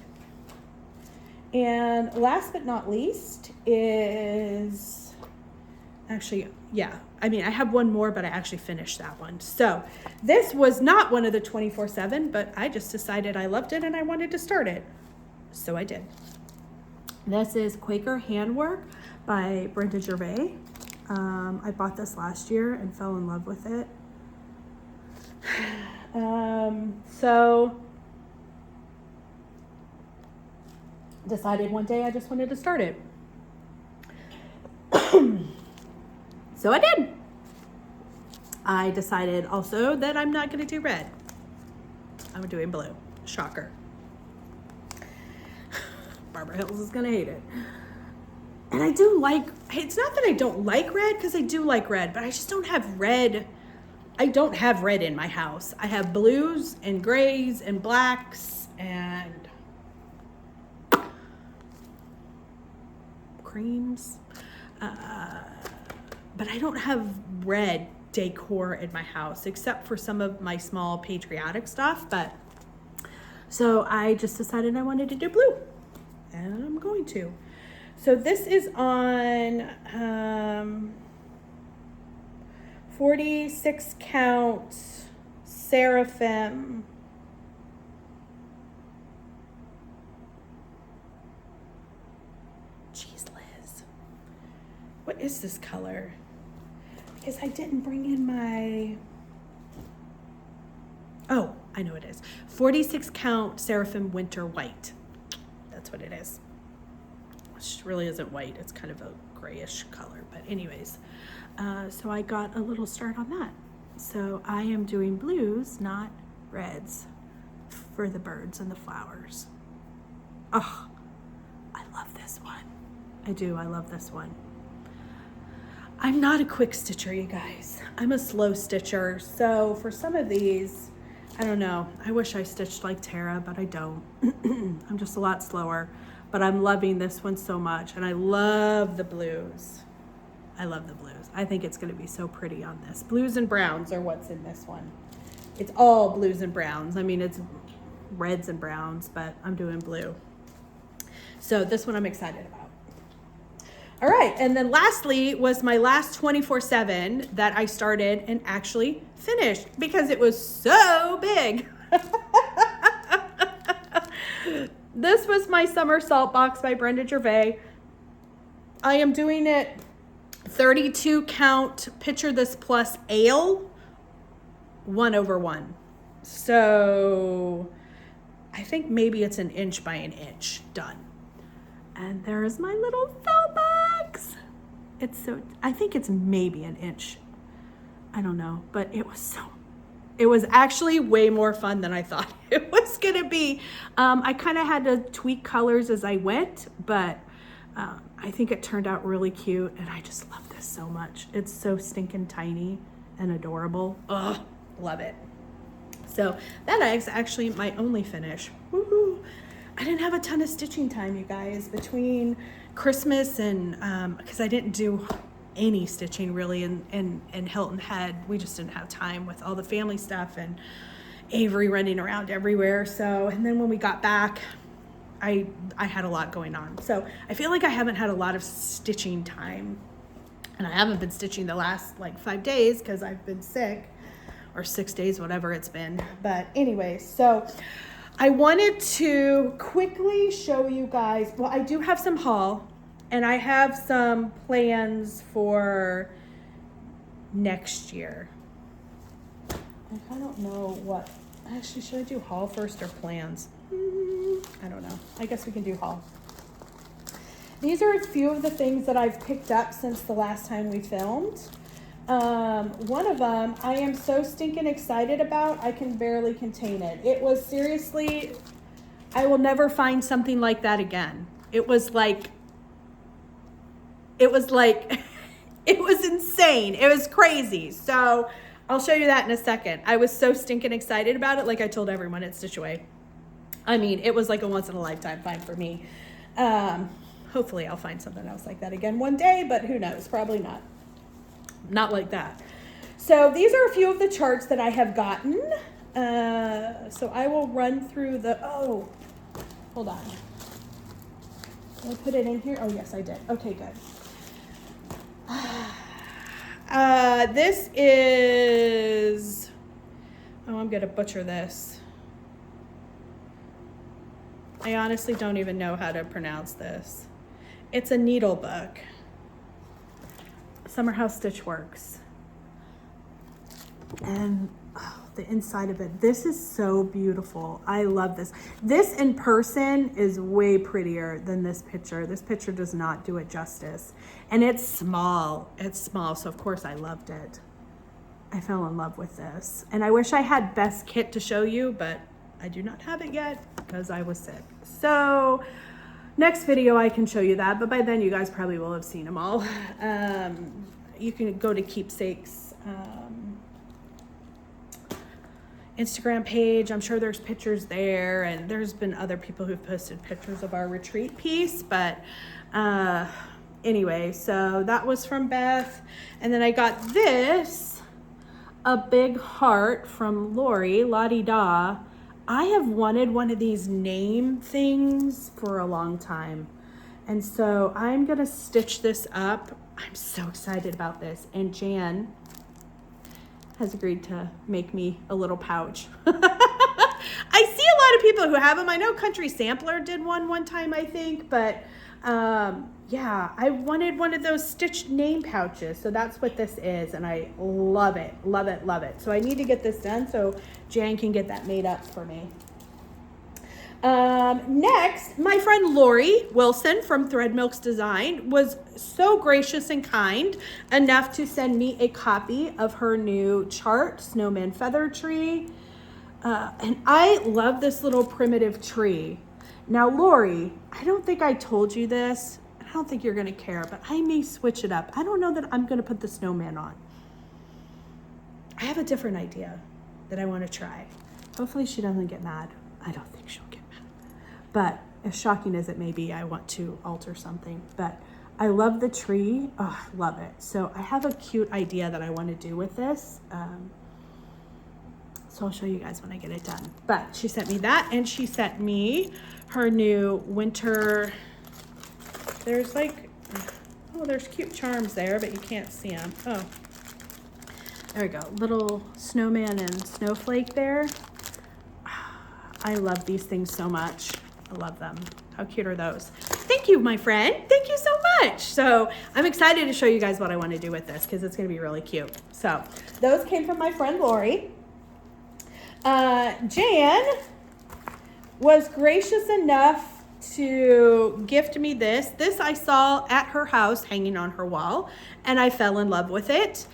Speaker 1: And last but not least is, actually, yeah, I mean, I have one more, but I actually finished that one. So this was not one of the 24/7, but I just decided I loved it and I wanted to start it. So I did. This is Quaker Handwork by Brenda Gervais. I bought this last year and fell in love with it. So decided one day I just wanted to start it. So I did. I decided also that I'm not going to do red. I'm doing blue. Shocker. Barbara Hills is going to hate it. And I do like, it's not that I don't like red, because I do like red, but I just don't have red. I don't have red in my house. I have blues and grays and blacks and creams. But I don't have red decor in my house, except for some of my small patriotic stuff. But so I just decided I wanted to do blue, and I'm going to. So this is on 46 count Seraphim. Jeez, Liz. What is this color? Because I didn't bring in my, oh, I know it is. 46 count Seraphim Winter White. That's what it is. which really isn't white. It's kind of a grayish color, but anyways, so I got a little start on that. So I am doing blues, not reds, for the birds and the flowers. Oh, I love this one. I do, I love this one. I'm not a quick stitcher, you guys. I'm a slow stitcher. So for some of these, I don't know. I wish I stitched like Tara, but I don't. I'm just a lot slower, but I'm loving this one so much. And I love the blues. I love the blues. I think it's gonna be so pretty on this. Blues and browns are what's in this one. It's all blues and browns. I mean, it's reds and browns, but I'm doing blue. So this one I'm excited about. All right, and then lastly was my last 24/7 that I started and actually finished because it was so big. This was my summer salt box by Brenda Gervais. I am doing it 32 count, picture this plus ale, 1/1. So I think maybe it's an inch by an inch done. And there's my little felt box. It's so, I think it's maybe an inch. I don't know, but it was actually way more fun than I thought it was gonna be. I kind of had to tweak colors as I went, but I think it turned out really cute, and I just love this so much. It's so stinking tiny and adorable. Ugh, love it. So that is actually my only finish. Woohoo! I didn't have a ton of stitching time, you guys, between Christmas and because I didn't do any stitching really in Hilton Head. We just didn't have time with all the family stuff and Avery running around everywhere. So, and then when we got back, I had a lot going on. So I feel like I haven't had a lot of stitching time, and I haven't been stitching the last like 5 days because I've been sick, or 6 days, whatever it's been. But anyway, so I wanted to quickly show you guys, well, I do have some haul, and I have some plans for next year. I don't know what, actually, should I do haul first or plans? I don't know. I guess we can do haul. These are a few of the things that I've picked up since the last time we filmed. One of them I am so stinking excited about, I can barely contain it. It was seriously, I will never find something like that again. It was like, it was insane. It was crazy. So I'll show you that in a second. I was so stinking excited about it. Like I told everyone at Stitch Away. I mean, it was like a once in a lifetime find for me. Hopefully I'll find something else like that again one day, but who knows? Probably not. Not like that. So these are a few of the charts that I have gotten. So I will run through the, oh, hold on. Did I put it in here? Oh, yes, I did. Okay, good. This is, oh, I'm going to butcher this. I honestly don't even know how to pronounce this. It's a needle book. Summer House Stitch Works. And oh, the inside of it, this is so beautiful. I love this. This in person is way prettier than this picture. This picture does not do it justice. And it's small. It's small, so of course I loved it. I fell in love with this. And I wish I had Beth's kit to show you, but I do not have it yet because I was sick. So next video I can show you that, but by then you guys probably will have seen them all. You can go to Keepsake's Instagram page. I'm sure there's pictures there, and there's been other people who've posted pictures of our retreat piece, but anyway, so that was from Beth. And then I got this, a big heart from Lori, La-di-da. I have wanted one of these name things for a long time. And so I'm gonna stitch this up. I'm so excited about this. And Jan has agreed to make me a little pouch. I see a lot of people who have them. I know Country Sampler did one time, I think, but yeah, I wanted one of those stitched name pouches. So that's what this is, and I love it, love it, love it. So I need to get this done so Jan can get that made up for me. Next, my friend Lori Wilson from Thread Milks Design was so gracious and kind enough to send me a copy of her new chart, Snowman Feather Tree. And I love this little primitive tree. Now, Lori, I don't think I told you this. I don't think you're going to care, but I may switch it up. I don't know that I'm going to put the snowman on. I have a different idea that I want to try. Hopefully she doesn't get mad. I don't think she'll get mad. But as shocking as it may be, I want to alter something. But I love the tree. Oh, I love it. So I have a cute idea that I want to do with this. So I'll show you guys when I get it done. But she sent me that, and she sent me her new winter. There's like, oh, there's cute charms there, but you can't see them. Oh, there we go. Little snowman and snowflake there. I love these things so much. I love them. How cute are those? Thank you, my friend. Thank you so much. So I'm excited to show you guys what I want to do with this because it's going to be really cute. So those came from my friend Lori. Jan was gracious enough to gift me this. This I saw at her house hanging on her wall, and I fell in love with it.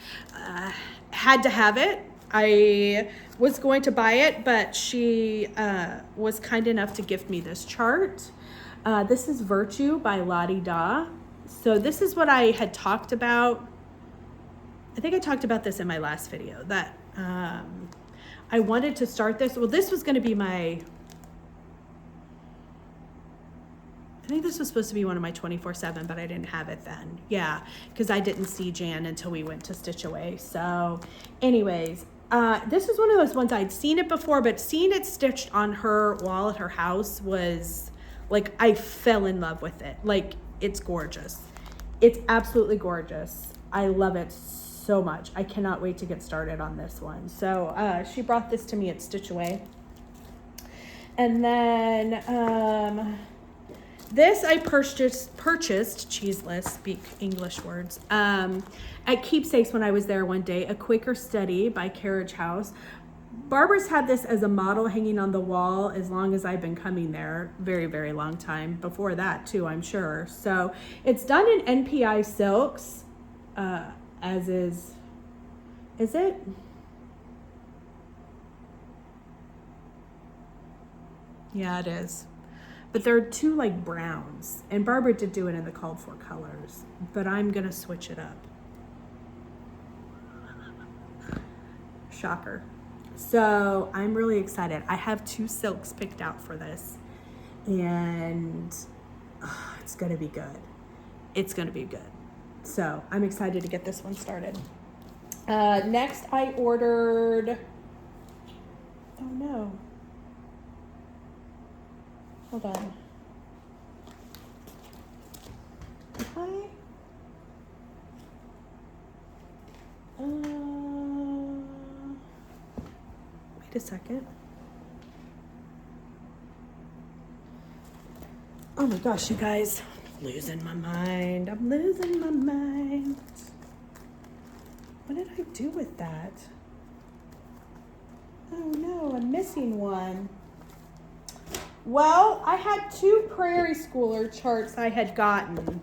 Speaker 1: Had to have it. I was going to buy it, but she was kind enough to gift me this chart. This is Virtue by Lottie Da. So this is what I had talked about. I think I talked about this in my last video, that I wanted to start this. Well, this was going to be my, I think this was supposed to be one of my 24/7, but I didn't have it then. Yeah, because I didn't see Jan until we went to Stitch Away. So anyways, this is one of those ones I'd seen it before, but seeing it stitched on her wall at her house was like, I fell in love with it. Like, it's gorgeous. It's absolutely gorgeous. I love it so much. I cannot wait to get started on this one. So she brought this to me at Stitch Away. And then this I purchased, cheeseless, speak English words, at Keepsakes when I was there one day, a Quaker Study by Carriage House. Barbara's had this as a model hanging on the wall as long as I've been coming there. Very, very long time. Before that too, I'm sure. So it's done in NPI silks, as is it? Yeah, it is. But there are two like browns, and Barbara did do it in the called for colors, but I'm gonna switch it up. Shocker. So I'm really excited. I have two silks picked out for this, and it's gonna be good. It's gonna be good. So I'm excited to get this one started. Next I ordered, oh no. Hold on. Wait a second. Oh my gosh, you guys. I'm losing my mind. I'm losing my mind. What did I do with that? Oh no, I'm missing one. Well, I had two Prairie Schooler charts I had gotten.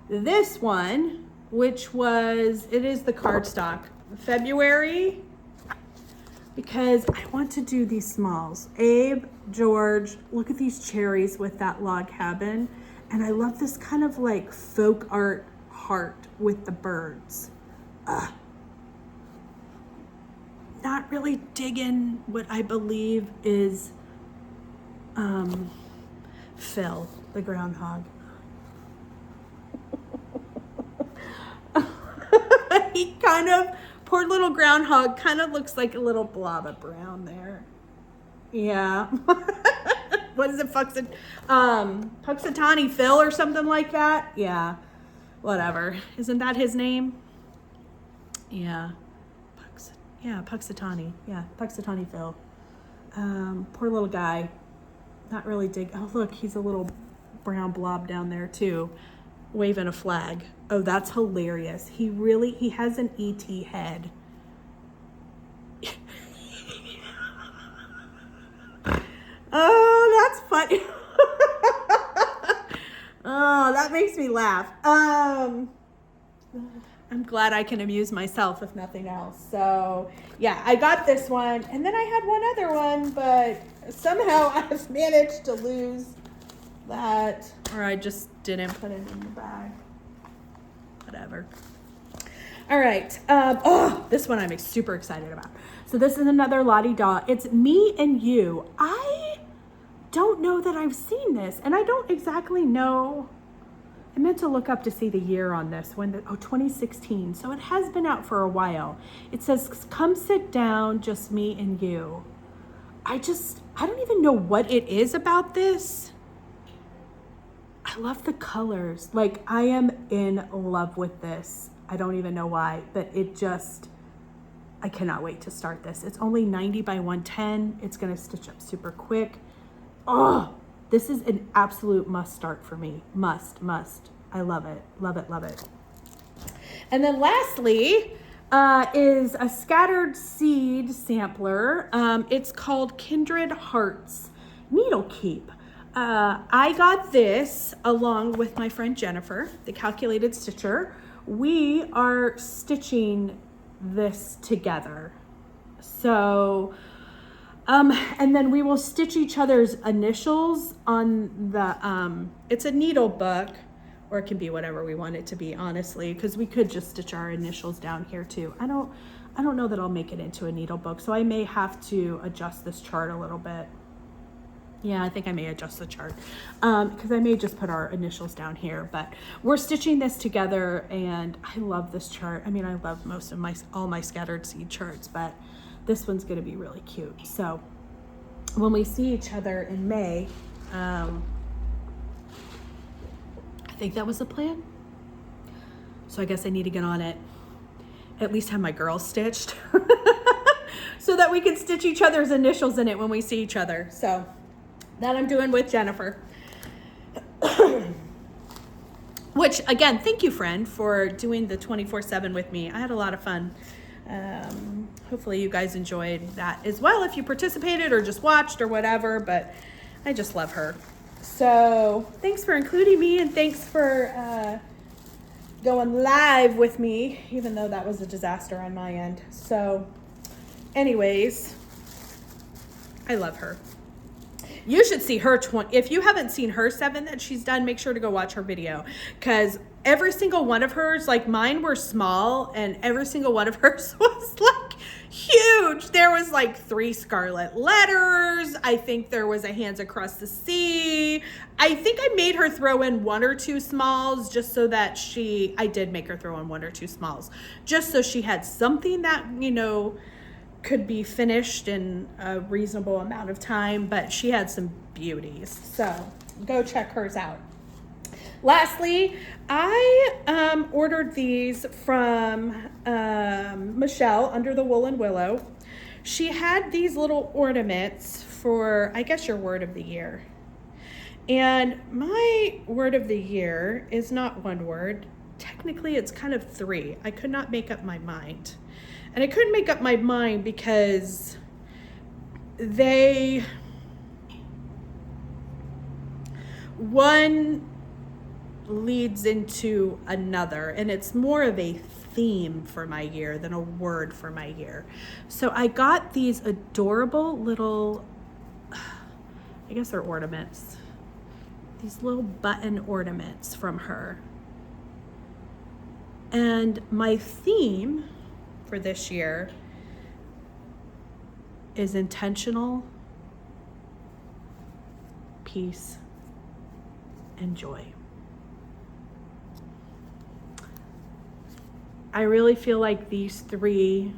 Speaker 1: This one, which was, it is the Cardstock February, because I want to do these smalls. Abe, George, look at these cherries with that log cabin. And I love this kind of like folk art heart with the birds. Not really digging what I believe is Phil, the groundhog. He kind of, poor little groundhog, kind of looks like a little blob of brown there. Yeah. What is it, Puxatawny Phil or something like that? Yeah, whatever. Isn't that his name? Yeah. Puxatawny. Yeah, Puxatawny Phil. Poor little guy. Not really dig. Oh, look, he's a little brown blob down there too, waving a flag. Oh, that's hilarious. He has an ET head. Oh, Oh, that makes me laugh. I'm glad I can amuse myself if nothing else. So yeah, I got this one, and then I had one other one, but somehow I've managed to lose that, or I just didn't put it in the bag. Whatever. All right. Oh, this one I'm super excited about. So this is another Lottie Daw. It's Me and You. I don't know that I've seen this, and I don't exactly know. I meant to look up to see the year on this one. 2016. So it has been out for a while. It says, "Come sit down, just me and you." I don't even know what it is about this. I love the colors. Like, I am in love with this. I don't even know why, but I cannot wait to start this. It's only 90 by 110. It's going to stitch up super quick. Oh, this is an absolute must start for me. Must. I love it. Love it. And then lastly is a scattered seed sampler. It's called Kindred Hearts Needle Keep. I got this along with my friend Jennifer, the calculated stitcher. We are stitching this together. So, and then we will stitch each other's initials on the, it's a needle book, or it can be whatever we want it to be, honestly, because we could just stitch our initials down here too. I don't know that I'll make it into a needle book, so I may have to adjust this chart a little bit. Yeah, I think I may adjust the chart because I may just put our initials down here, but we're stitching this together, and I love this chart. I mean, I love most of all my scattered seed charts, but this one's going to be really cute. So when we see each other in May, I think that was the plan. So I guess I need to get on it, at least have my girls stitched so that we can stitch each other's initials in it when we see each other. So that I'm doing with Jennifer. Which, again, thank you, friend, for doing the 24/7 with me. I had a lot of fun. Hopefully you guys enjoyed that as well, if you participated or just watched or whatever, but I just love her. So thanks for including me, and thanks for going live with me, even though that was a disaster on my end. So anyways, I love her. You should see her if you haven't seen her 7 that she's done, make sure to go watch her video, because every single one of hers, like mine were small, and every single one of hers was like huge. There was like 3 scarlet letters. I think there was a Hands Across the Sea. I think I made her throw in 1 or 2 smalls just so that I did make her throw in 1 or 2 smalls, just so she had something that, could be finished in a reasonable amount of time, but she had some beauties. So go check hers out. Lastly, I ordered these from Michelle under the Wool and Willow. She had these little ornaments for, I guess, your word of the year. And my word of the year is not 1 word. Technically, it's kind of 3. I could not make up my mind. And I couldn't make up my mind because one leads into another, and it's more of a theme for my year than a word for my year. So I got these adorable little, I guess they're ornaments, these little button ornaments from her. And my theme for this year is intentional, peace, and joy. I really feel like these 3,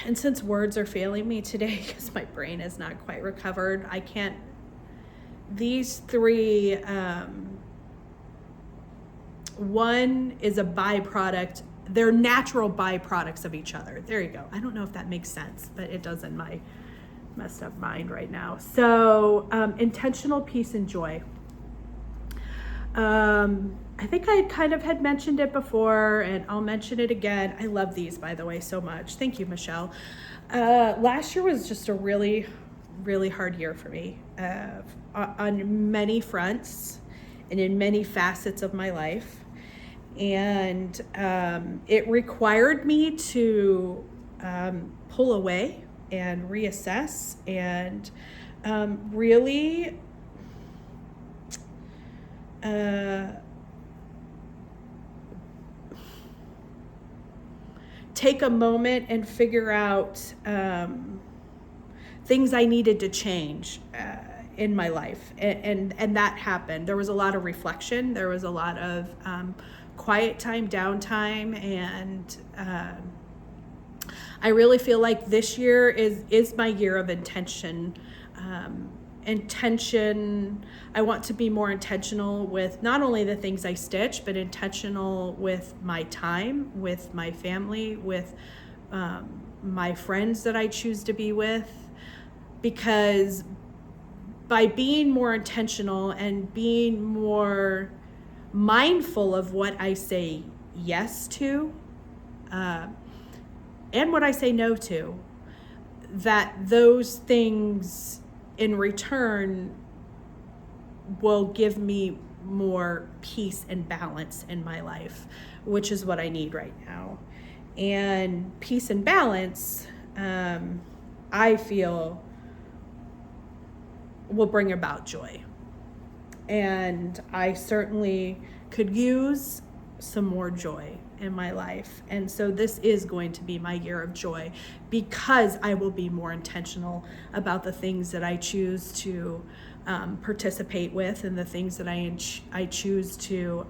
Speaker 1: and since words are failing me today because my brain is not quite recovered, these 3, one is a byproduct. They're natural byproducts of each other. There you go. I don't know if that makes sense, but it does in my messed up mind right now. So intentional peace and joy. I think I kind of had mentioned it before, and I'll mention it again. I love these, by the way, so much. Thank you, Michelle. Last year was just a really, really hard year for me on many fronts and in many facets of my life. And it required me to pull away and reassess and really take a moment and figure out things I needed to change in my life. And that happened. There was a lot of reflection. There was a lot of quiet time, downtime, and I really feel like this year is my year of intention. I want to be more intentional with not only the things I stitch, but intentional with my time, with my family, with my friends that I choose to be with. Because by being more intentional and being more mindful of what I say yes to, and what I say no to, that those things in return will give me more peace and balance in my life, which is what I need right now. And peace and balance, I feel, will bring about joy. And I certainly could use some more joy in my life. And so this is going to be my year of joy, because I will be more intentional about the things that I choose to participate with and the things that I choose to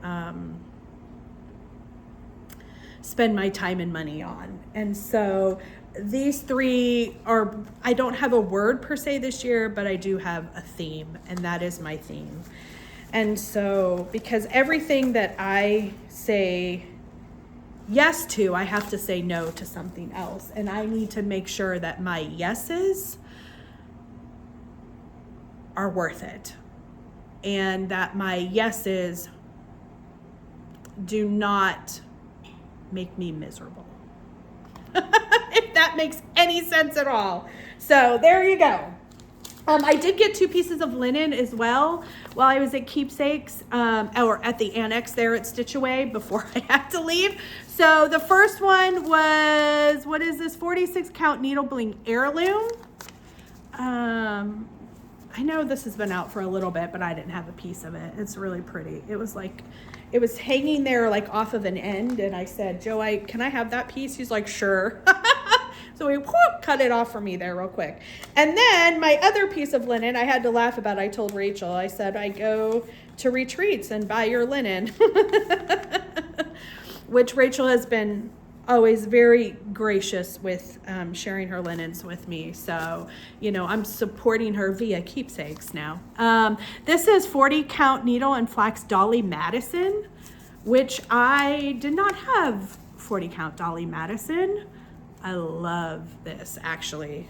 Speaker 1: spend my time and money on. And so these three are, I don't have a word per se this year, but I do have a theme, and that is my theme. And so, because everything that I say yes to, I have to say no to something else. And I need to make sure that my yeses are worth it. And that my yeses do not make me miserable. If that makes any sense at all. So there you go. I did get 2 pieces of linen as well while I was at Keepsakes, or at the annex there at Stitch Away before I had to leave. So the first one was, what is this, 46 count needle bling heirloom. I know this has been out for a little bit, but I didn't have a piece of it. It's really pretty. It was like, it was hanging there like off of an end, and I said, Joe, can I have that piece? He's like, sure. So he cut it off for me there real quick. And then my other piece of linen, I had to laugh about. I told Rachel, I said, I go to retreats and buy your linen. Which Rachel has been always very gracious with sharing her linens with me. So, you know, I'm supporting her via Keepsakes now. This is 40 count needle and flax Dolly Madison, which I did not have 40 count Dolly Madison. I love this, actually.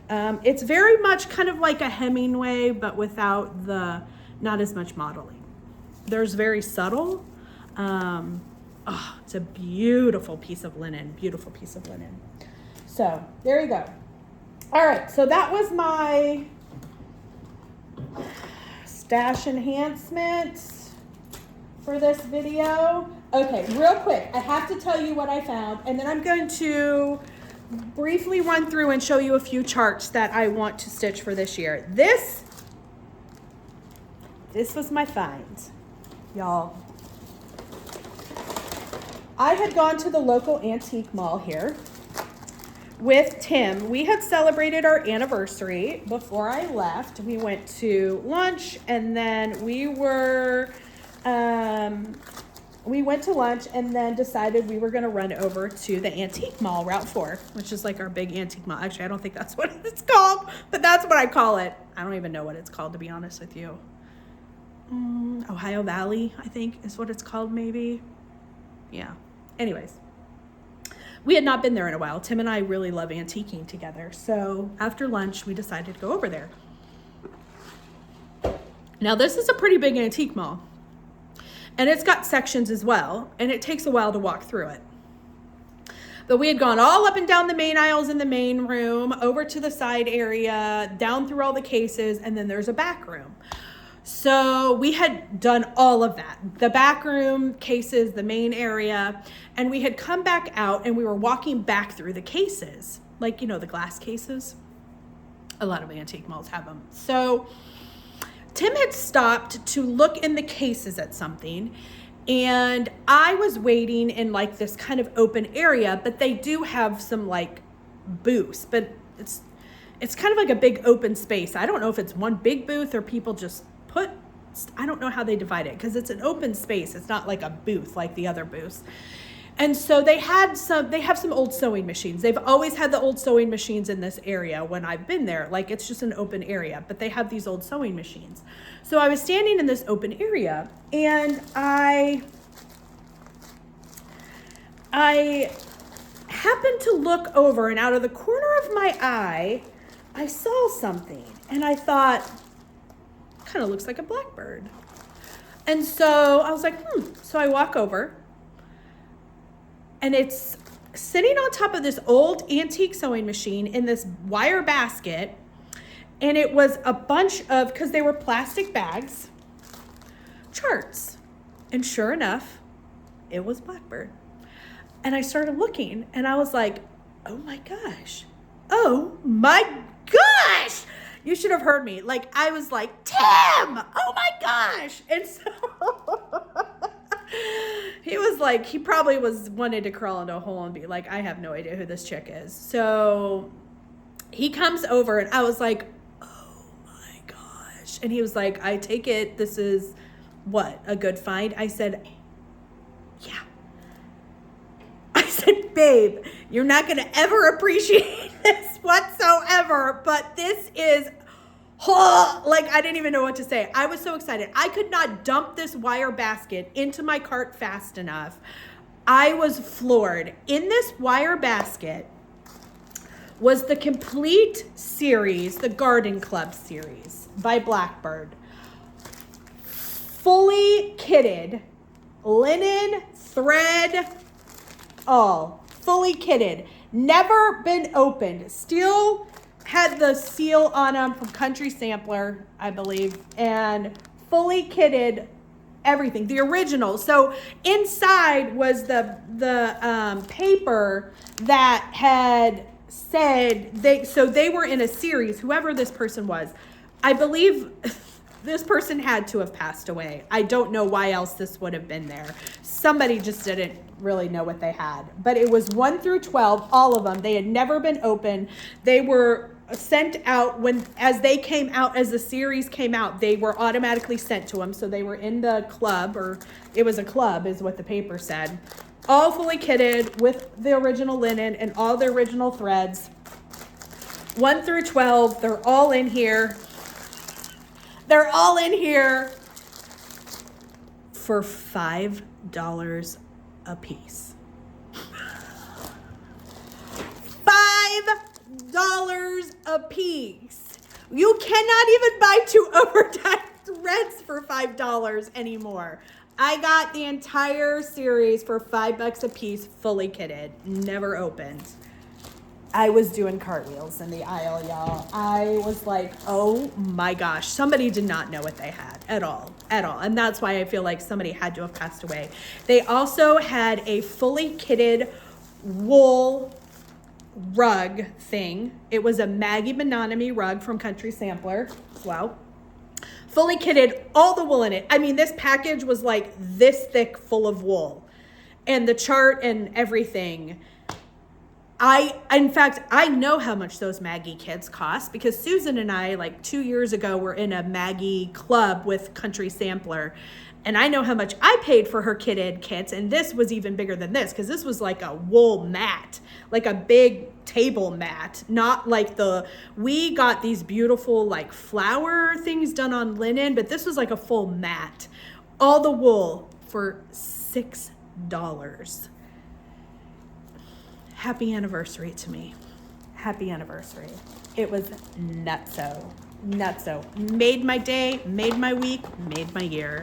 Speaker 1: It's very much kind of like a Hemingway, but without not as much modeling. There's very subtle. It's a beautiful piece of linen, beautiful piece of linen. So there you go. All right, so that was my stash enhancement for this video. Okay, real quick, I have to tell you what I found, and then I'm going to briefly run through and show you a few charts that I want to stitch for this year. This was my find, y'all. I had gone to the local antique mall here with Tim. We had celebrated our anniversary before I left. We went to lunch, and then we went to lunch and then decided we were going to run over to the antique mall, Route 4, which is like our big antique mall. Actually, I don't think that's what it's called, but that's what I call it. I don't even know what it's called, to be honest with you. Ohio Valley, I think, is what it's called, maybe. Yeah. Anyways, we had not been there in a while. Tim and I really love antiquing together. So after lunch, we decided to go over there. Now, this is a pretty big antique mall. And it's got sections as well, and it takes a while to walk through it. But we had gone all up and down the main aisles in the main room, over to the side area, down through all the cases, and then there's a back room. So we had done all of that, the back room, cases, the main area, and we had come back out and we were walking back through the cases, like, you know, the glass cases. A lot of antique malls have them. So Tim had stopped to look in the cases at something, and I was waiting in like this kind of open area, but they do have some like booths, but it's kind of like a big open space. I don't know if it's one big booth or people just I don't know how they divide it, because it's an open space. It's not like a booth like the other booths. And so they have some old sewing machines. They've always had the old sewing machines in this area when I've been there. Like, it's just an open area, but they have these old sewing machines. So I was standing in this open area, and I happened to look over, and out of the corner of my eye, I saw something, and I thought, kind of looks like a blackbird. And so I was like, So I walk over, and it's sitting on top of this old antique sewing machine in this wire basket. And it was a bunch of, because they were plastic bags, charts. And sure enough, it was blackbird. And I started looking, and I was like, oh my gosh. Oh my gosh. You should have heard me. Like, I was like, Tim, oh my gosh. And so he was like, he probably wanted to crawl into a hole and be like, I have no idea who this chick is. So he comes over, and I was like, oh my gosh. And he was like, I take it this is what, a good find? I said, yeah. I said, babe, you're not going to ever appreciate this whatsoever, but this is, like, I didn't even know what to say. I was so excited. I could not dump this wire basket into my cart fast enough. I was floored. In this wire basket was the complete series, the Garden Club series by Blackbird. Fully kitted, linen, thread, all fully kitted, never been opened, still had the seal on them from Country Sampler, I believe, and fully kitted, everything, the original. So inside was the paper that had said they were in a series, whoever this person was. I believe this person had to have passed away. I don't know why else this would have been there. Somebody just didn't really know what they had. But it was 1 through 12, all of them. They had never been opened. They were sent out as they came out, as the series came out, they were automatically sent to them. So they were in the club, or it was a club is what the paper said. All fully kitted with the original linen and all the original threads. 1 through 12, they're all in here. They're all in here for $5 a piece. $5 a piece. You cannot even buy 2 overdyed threads for $5 anymore. I got the entire series for $5 a piece, fully kitted, never opened. I was doing cartwheels in the aisle, y'all. I was like, oh my gosh, somebody did not know what they had at all. And that's why I feel like somebody had to have passed away. They also had a fully kitted wool rug thing. It was a Maggie Menominee rug from Country Sampler as well. Fully kitted, all the wool in it. I mean, this package was like this thick full of wool. And the chart and everything. In fact, I know how much those Maggie kits cost, because Susan and I, like 2 years ago, were in a Maggie club with Country Sampler. And I know how much I paid for her kitted kits. And this was even bigger than this, because this was like a wool mat, like a big table mat, not like we got these beautiful like flower things done on linen, but this was like a full mat. All the wool for $6. Happy anniversary to me. Happy anniversary. It was nutso. Made my day, made my week, made my year.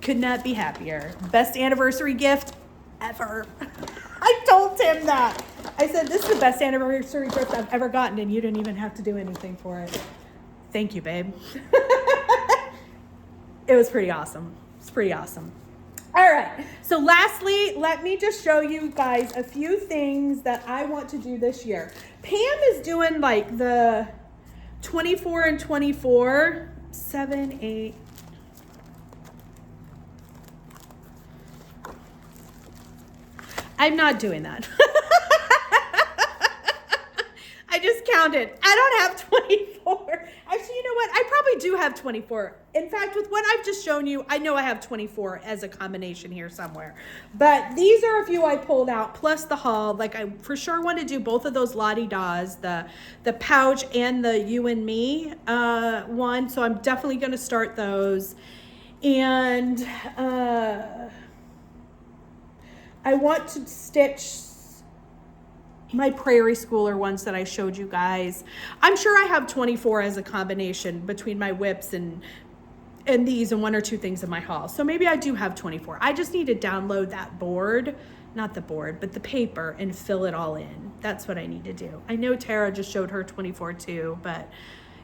Speaker 1: Could not be happier. Best anniversary gift ever. I told Tim that. I said, this is the best anniversary gift I've ever gotten, and you didn't even have to do anything for it. Thank you, babe. It was pretty awesome. It's pretty awesome. All right. So lastly, let me just show you guys a few things that I want to do this year. Pam is doing like the 24 and 24, 7, 8. I'm not doing that. I just counted. I don't have 24. Actually, you know what? I probably do have 24. In fact, with what I've just shown you, I know I have 24 as a combination here somewhere. But these are a few I pulled out, plus the haul. Like, I for sure want to do both of those Lottie-Daws, the pouch and the You and Me one. So I'm definitely going to start those. And I want to stitch my Prairie Schooler ones that I showed you guys. I'm sure I have 24 as a combination between my whips and these and one or two things in my haul. So maybe I do have 24. I just need to download that board, not the board, but the paper, and fill it all in. That's what I need to do. I know Tara just showed her 24 too, but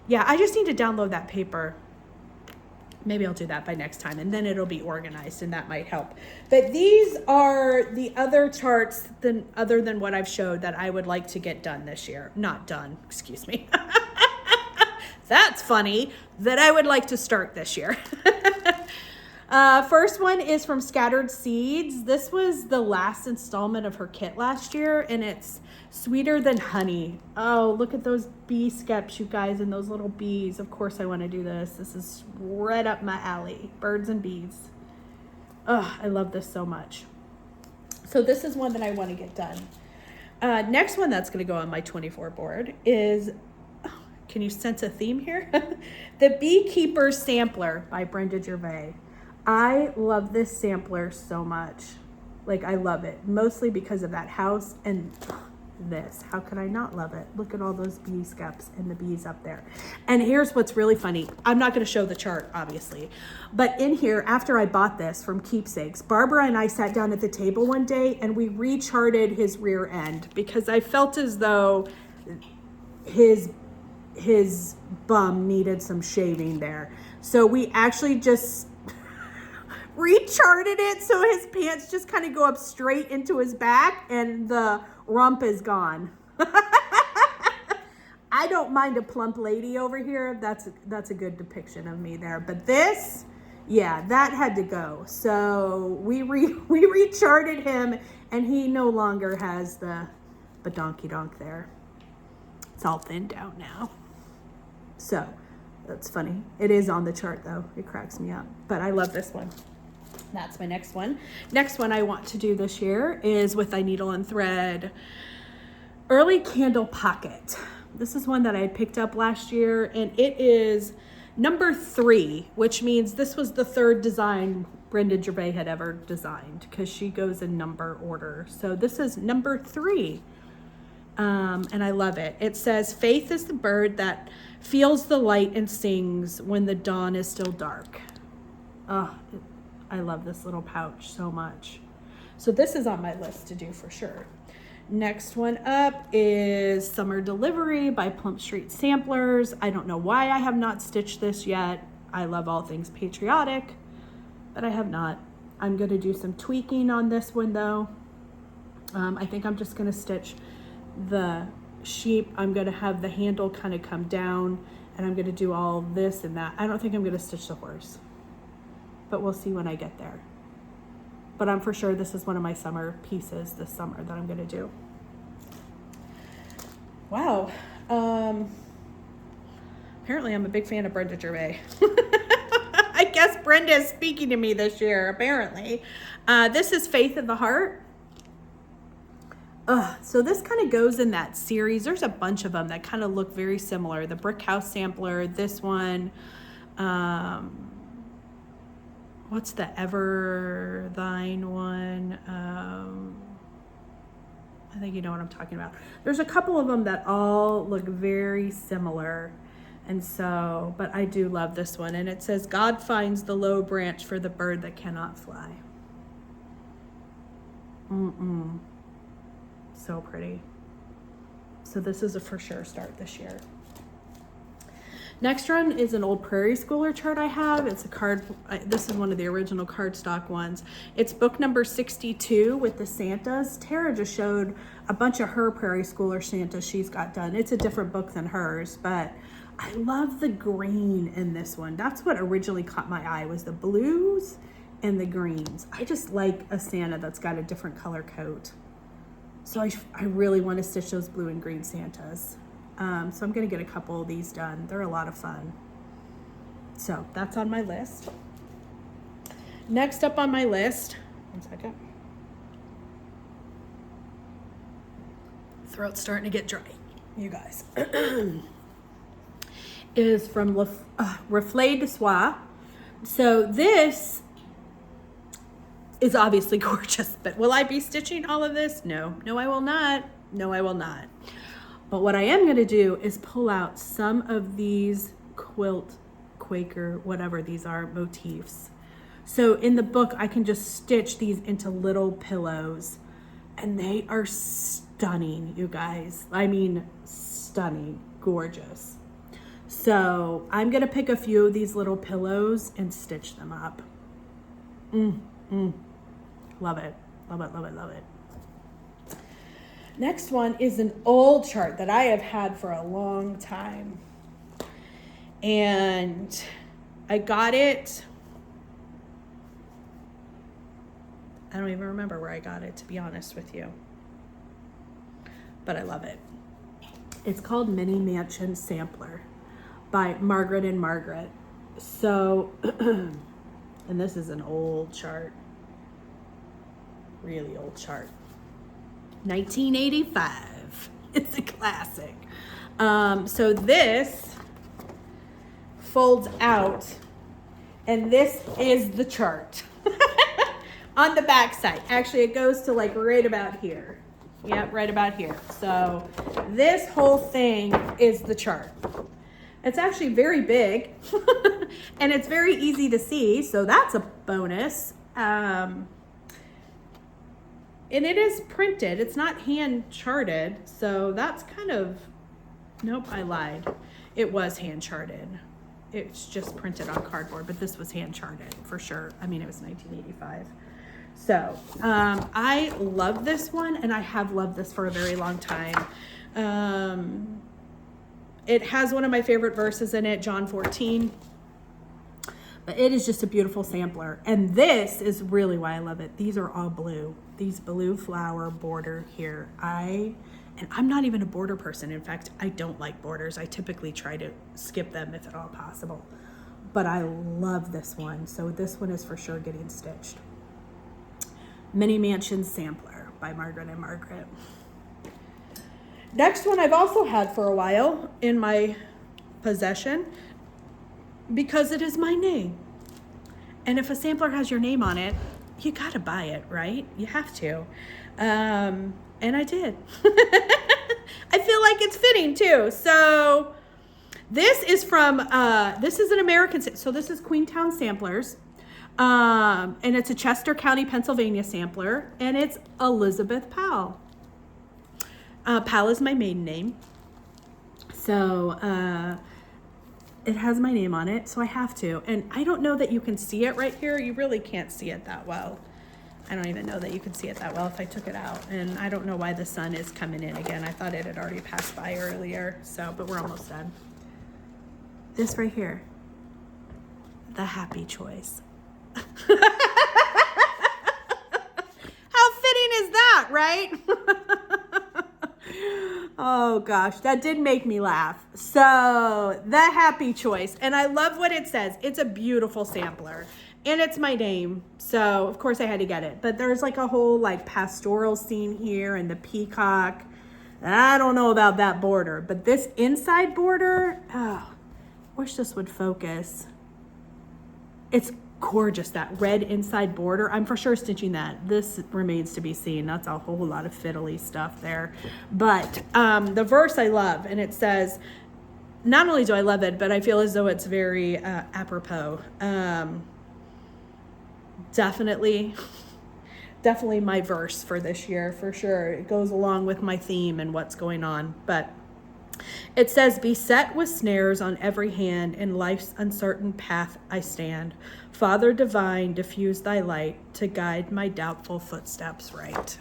Speaker 1: yeah, I just need to download that paper. Maybe I'll do that by next time, and then it'll be organized, and that might help. But these are the other charts other than what I've showed that I would like to get done this year. Not done, excuse me. That's funny, that I would like to start this year. First one is from Scattered Seeds. This was the last installment of her kit last year, and it's Sweeter Than Honey. Oh, look at those bee skeps, you guys, and those little bees. Of course I want to do this. This is right up my alley. Birds and bees. Oh, I love this so much. So this is one that I want to get done. Next one that's going to go on my 24 board is, can you sense a theme here? The Beekeeper Sampler by Brenda Gervais. I love this sampler so much. Like, I love it. Mostly because of that house and this. How could I not love it? Look at all those bee skeps and the bees up there. And here's what's really funny. I'm not going to show the chart, obviously. But in here, after I bought this from Keepsakes, Barbara and I sat down at the table one day and we recharted his rear end because I felt as though his bum needed some shaving there. So we actually just recharted it so his pants just kind of go up straight into his back and the rump is gone. I don't mind a plump lady over here. That's a good depiction of me there. But this, yeah, that had to go. So we recharted him and he no longer has the badonkey donk there. It's all thinned out now. So that's funny. It is on the chart though. It cracks me up. But I love this one. That's my next one. Next one I want to do this year is With Thy Needle and Thread. Early Candle Pocket. This is one that I had picked up last year, and it is number 3, which means this was the third design Brenda Gervais had ever designed because she goes in number order. So this is number 3. And I love it. It says, faith is the bird that feels the light and sings when the dawn is still dark. Oh, I love this little pouch so much. So this is on my list to do for sure. Next one up is Summer Delivery by Plump Street Samplers. I don't know why I have not stitched this yet. I love all things patriotic, but I have not. I'm going to do some tweaking on this one though. I think I'm just going to stitch the sheep. I'm going to have the handle kind of come down, and I'm going to do all this and that. I don't think I'm going to stitch the horse, but we'll see when I get there. But I'm for sure this is one of my summer pieces this summer that I'm going to do. Wow. Apparently I'm a big fan of Brenda Gervais. I guess Brenda is speaking to me this year, apparently. This is Faith in the Heart. So this kind of goes in that series. There's a bunch of them that kind of look very similar. The Brick House Sampler, this one. What's the Ever Thine one? I think you know what I'm talking about. There's a couple of them that all look very similar. And so, but I do love this one. And it says, God finds the low branch for the bird that cannot fly. So pretty. So this is a for sure start this year. Next one is an old Prairie Schooler chart I have. It's a card, this is one of the original cardstock ones. It's book number 62 with the Santas. Tara just showed a bunch of her Prairie Schooler Santas she's got done. It's a different book than hers, but I love the green in this one. That's what originally caught my eye, was the blues and the greens. I just like a Santa that's got a different color coat. So I really want to stitch those blue and green Santas. So I'm going to get a couple of these done. They're a lot of fun. So that's on my list. Next up on my list, one second. Throat's starting to get dry, you guys. Is from Reflet de Soie. So this is obviously gorgeous, but will I be stitching all of this? No, I will not. No, I will not. But what I am going to do is pull out some of these quilt, Quaker, whatever these are, motifs. So in the book, I can just stitch these into little pillows, and they are stunning, you guys. I mean, stunning, gorgeous. So I'm going to pick a few of these little pillows and stitch them up. Love it, love it, love it, love it. Next one is an old chart that I have had for a long time. And I got it. I don't even remember where I got it, to be honest with you. But I love it. It's called Mini Mansion Sampler by Margaret and Margaret. So, and this is an old chart. Really old chart. 1985. It's a classic. So this folds out, and this is the chart on the back side. Actually, it goes to like right about here. Yep, right about here. So this whole thing is the chart. It's actually very big and it's very easy to see. So that's a bonus. And it is printed. It's not hand charted. So that's kind of, nope, I lied. It was hand charted. It's just printed on cardboard, but this was hand charted for sure. I mean, it was 1985. So I love this one, and I have loved this for a very long time. It has one of my favorite verses in it, John 14. But it is just a beautiful sampler. And this is really why I love it. These are all blue. These blue flower border here. And I'm not even a border person. In fact, I don't like borders. I typically try to skip them if at all possible. But I love this one. So this one is for sure getting stitched. Mini Mansion Sampler by Margaret and Margaret. Next one I've also had for a while in my possession, because it is my name. And if a sampler has your name on it, you gotta buy it, right? You have to. And I did. I feel like it's fitting too. So this is from, this is an American, so this is Queenstown Samplers. And it's a Chester County, Pennsylvania sampler, and it's Elizabeth Powell. Powell is my maiden name. So, it has my name on it, so I have to. And I don't know that you can see it right here. You really can't see it that well. I don't even know that you can see it that well if I took it out. And I don't know why the sun is coming in again. I thought it had already passed by earlier. So, but we're almost done. This right here. The happy choice. How fitting is that, right? Oh gosh, that did make me laugh. So the happy choice, and I love what it says. It's a beautiful sampler, and it's my name, so of course I had to get it. But there's like a whole like pastoral scene here, and the peacock. I don't know about that border, but this inside border, oh, wish this would focus. It's gorgeous, that red inside border. I'm for sure stitching that. This remains to be seen. That's a whole lot of fiddly stuff there. But the verse I love, and it says, not only do I love it, but I feel as though it's very apropos. Definitely definitely my verse for this year, for sure. It goes along with my theme and what's going on. But it says, beset with snares on every hand, in life's uncertain path I stand. Father divine, diffuse thy light to guide my doubtful footsteps right.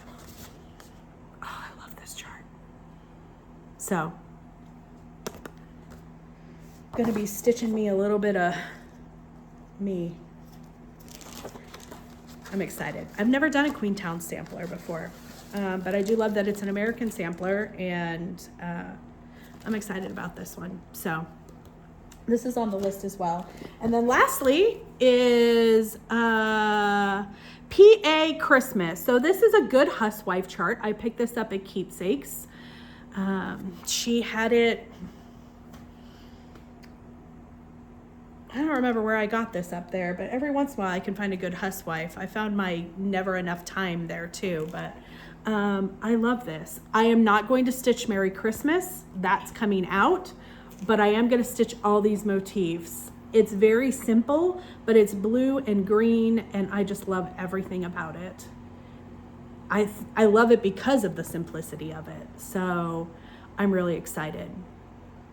Speaker 1: Oh, I love this chart. So, gonna be stitching me a little bit of me. I'm excited. I've never done a Queenstown sampler before, but I do love that it's an American sampler, and I'm excited about this one. So this is on the list as well. And then lastly is PA Christmas. So this is a good housewife chart. I picked this up at Keepsakes. She had it, I don't remember where I got this up there, but every once in a while I can find a good housewife. I found my Never Enough Time there too, but I love this. I am not going to stitch Merry Christmas. That's coming out, but I am going to stitch all these motifs. It's very simple, but it's blue and green, and I just love everything about it. I love it because of the simplicity of it. So I'm really excited.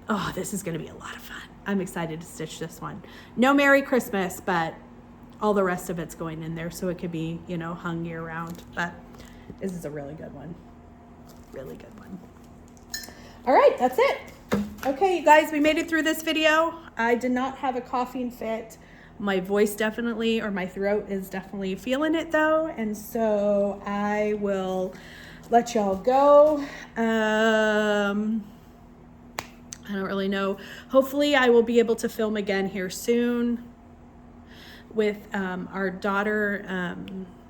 Speaker 1: Oh, this is going to be a lot of fun. I'm excited to stitch this one. No Merry Christmas, but all the rest of it's going in there, so it could be, you know, hung year round. But this is a really good one. Really good one. All right, that's it. Okay, you guys, we made it through this video. I did not have a coughing fit. My voice definitely, or my throat is definitely feeling it though. And so I will let y'all go. I don't really know. Hopefully I will be able to film again here soon with our daughter,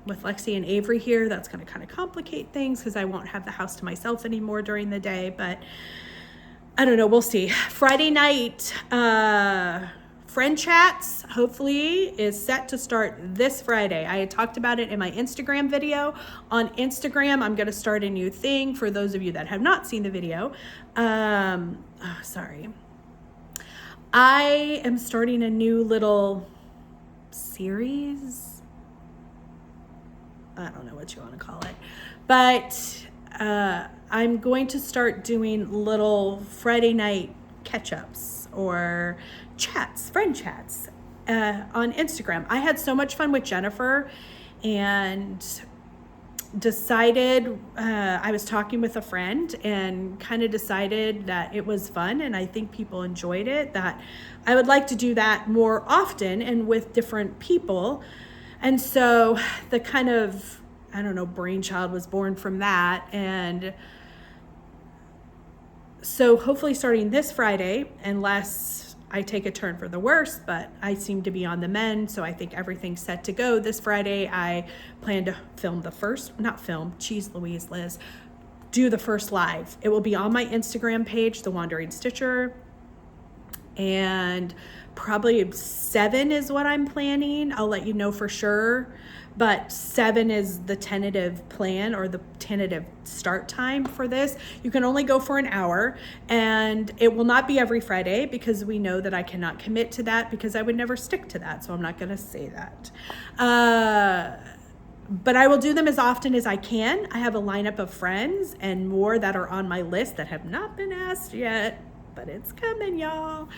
Speaker 1: with Lexi and Avery here. That's going to kind of complicate things because I won't have the house to myself anymore during the day, but I don't know. We'll see. Friday night, friend chats, hopefully, is set to start this Friday. I had talked about it in my Instagram video. On Instagram, I'm going to start a new thing for those of you that have not seen the video. Sorry. I am starting a new little series. I don't know what you want to call it, but I'm going to start doing little Friday night catch-ups or chats, friend chats on Instagram. I had so much fun with Jennifer and decided, I was talking with a friend and kind of decided that it was fun and I think people enjoyed it, that I would like to do that more often and with different people. And so the kind of, I don't know, brainchild was born from that. And so hopefully starting this Friday, unless I take a turn for the worse, but I seem to be on the mend, so I think everything's set to go. This Friday, I plan to film the first, not film, geez Louise, Liz, do the first live. It will be on my Instagram page, The Wandering Stitcher, and probably 7 is what I'm planning. I'll let you know for sure, but 7 is the tentative plan or the tentative start time for this. You can only go for an hour, and it will not be every Friday because we know that I cannot commit to that because I would never stick to that, so I'm not gonna say that. But I will do them as often as I can. I have a lineup of friends and more that are on my list that have not been asked yet, but it's coming, y'all.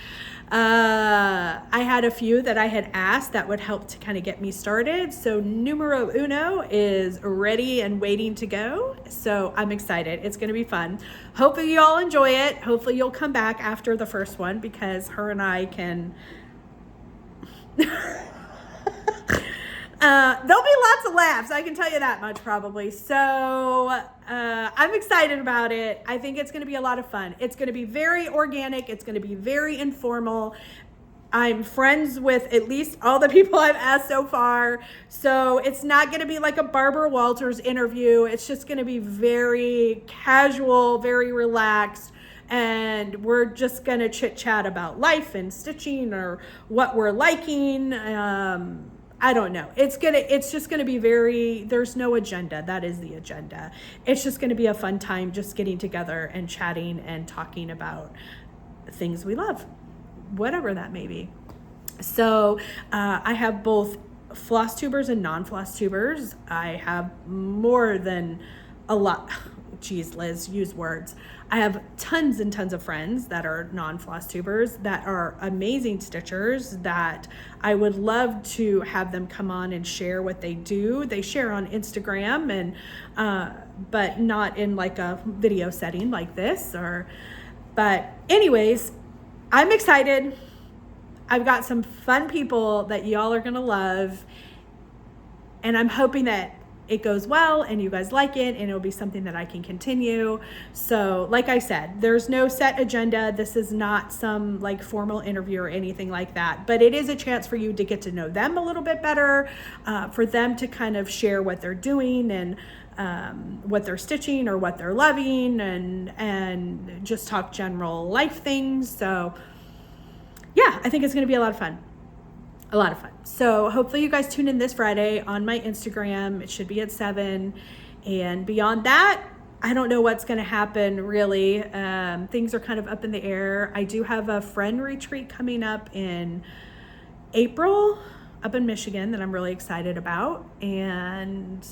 Speaker 1: I had a few that I had asked that would help to kind of get me started. So numero uno is ready and waiting to go. So I'm excited. It's going to be fun. Hopefully you all enjoy it. Hopefully you'll come back after the first one because her and I can... there'll be lots of laughs, I can tell you that much probably. So I'm excited about it. I think it's going to be a lot of fun. It's going to be very organic. It's going to be very informal. I'm friends with at least all the people I've asked so far. So it's not going to be like a Barbara Walters interview. It's just going to be very casual, very relaxed. And we're just going to chit chat about life and stitching or what we're liking. I don't know. It's just gonna be very, there's no agenda. That is the agenda. It's just gonna be a fun time just getting together and chatting and talking about things we love, whatever that may be. So I have both floss tubers and non-floss tubers. I have more than a lot. Geez, Liz, use words. I have tons and tons of friends that are non-floss tubers that are amazing stitchers that I would love to have them come on and share what they do. They share on Instagram and but not in like a video setting like this. But anyways, I'm excited. I've got some fun people that y'all are gonna love, and I'm hoping that it goes well and you guys like it and it'll be something that I can continue. So like I said, there's no set agenda. This is not some like formal interview or anything like that, but it is a chance for you to get to know them a little bit better, for them to kind of share what they're doing and what they're stitching or what they're loving, and just talk general life things. So yeah, I think it's going to be a lot of fun. A lot of fun. So hopefully you guys tune in this Friday on my Instagram. It should be at 7. And beyond that, I don't know what's going to happen really. Things are kind of up in the air. I do have a friend retreat coming up in April up in Michigan that I'm really excited about. And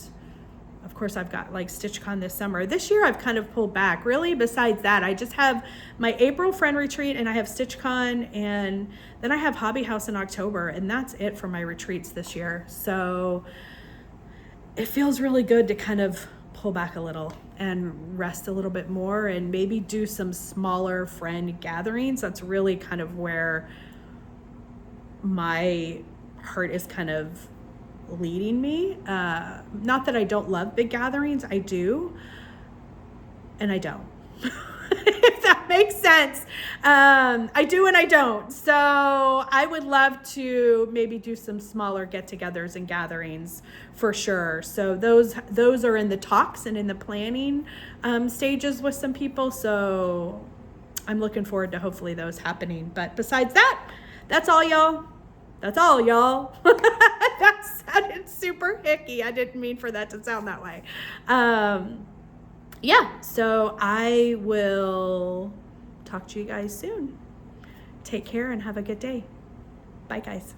Speaker 1: of course, I've got like StitchCon this summer. This year, I've kind of pulled back. Really, besides that, I just have my April friend retreat and I have StitchCon, and then I have Hobby House in October, and that's it for my retreats this year. So it feels really good to kind of pull back a little and rest a little bit more and maybe do some smaller friend gatherings. That's really kind of where my heart is kind of leading me. Not that I don't love big gatherings, I do, and I don't. If that makes sense. I do and I don't. So I would love to maybe do some smaller get-togethers and gatherings for sure. So those are in the talks and in the planning stages with some people. So I'm looking forward to hopefully those happening. But besides that, that's all, y'all. That's all, y'all. That sounded super hicky. I didn't mean for that to sound that way. Yeah, so I will talk to you guys soon. Take care and have a good day. Bye, guys.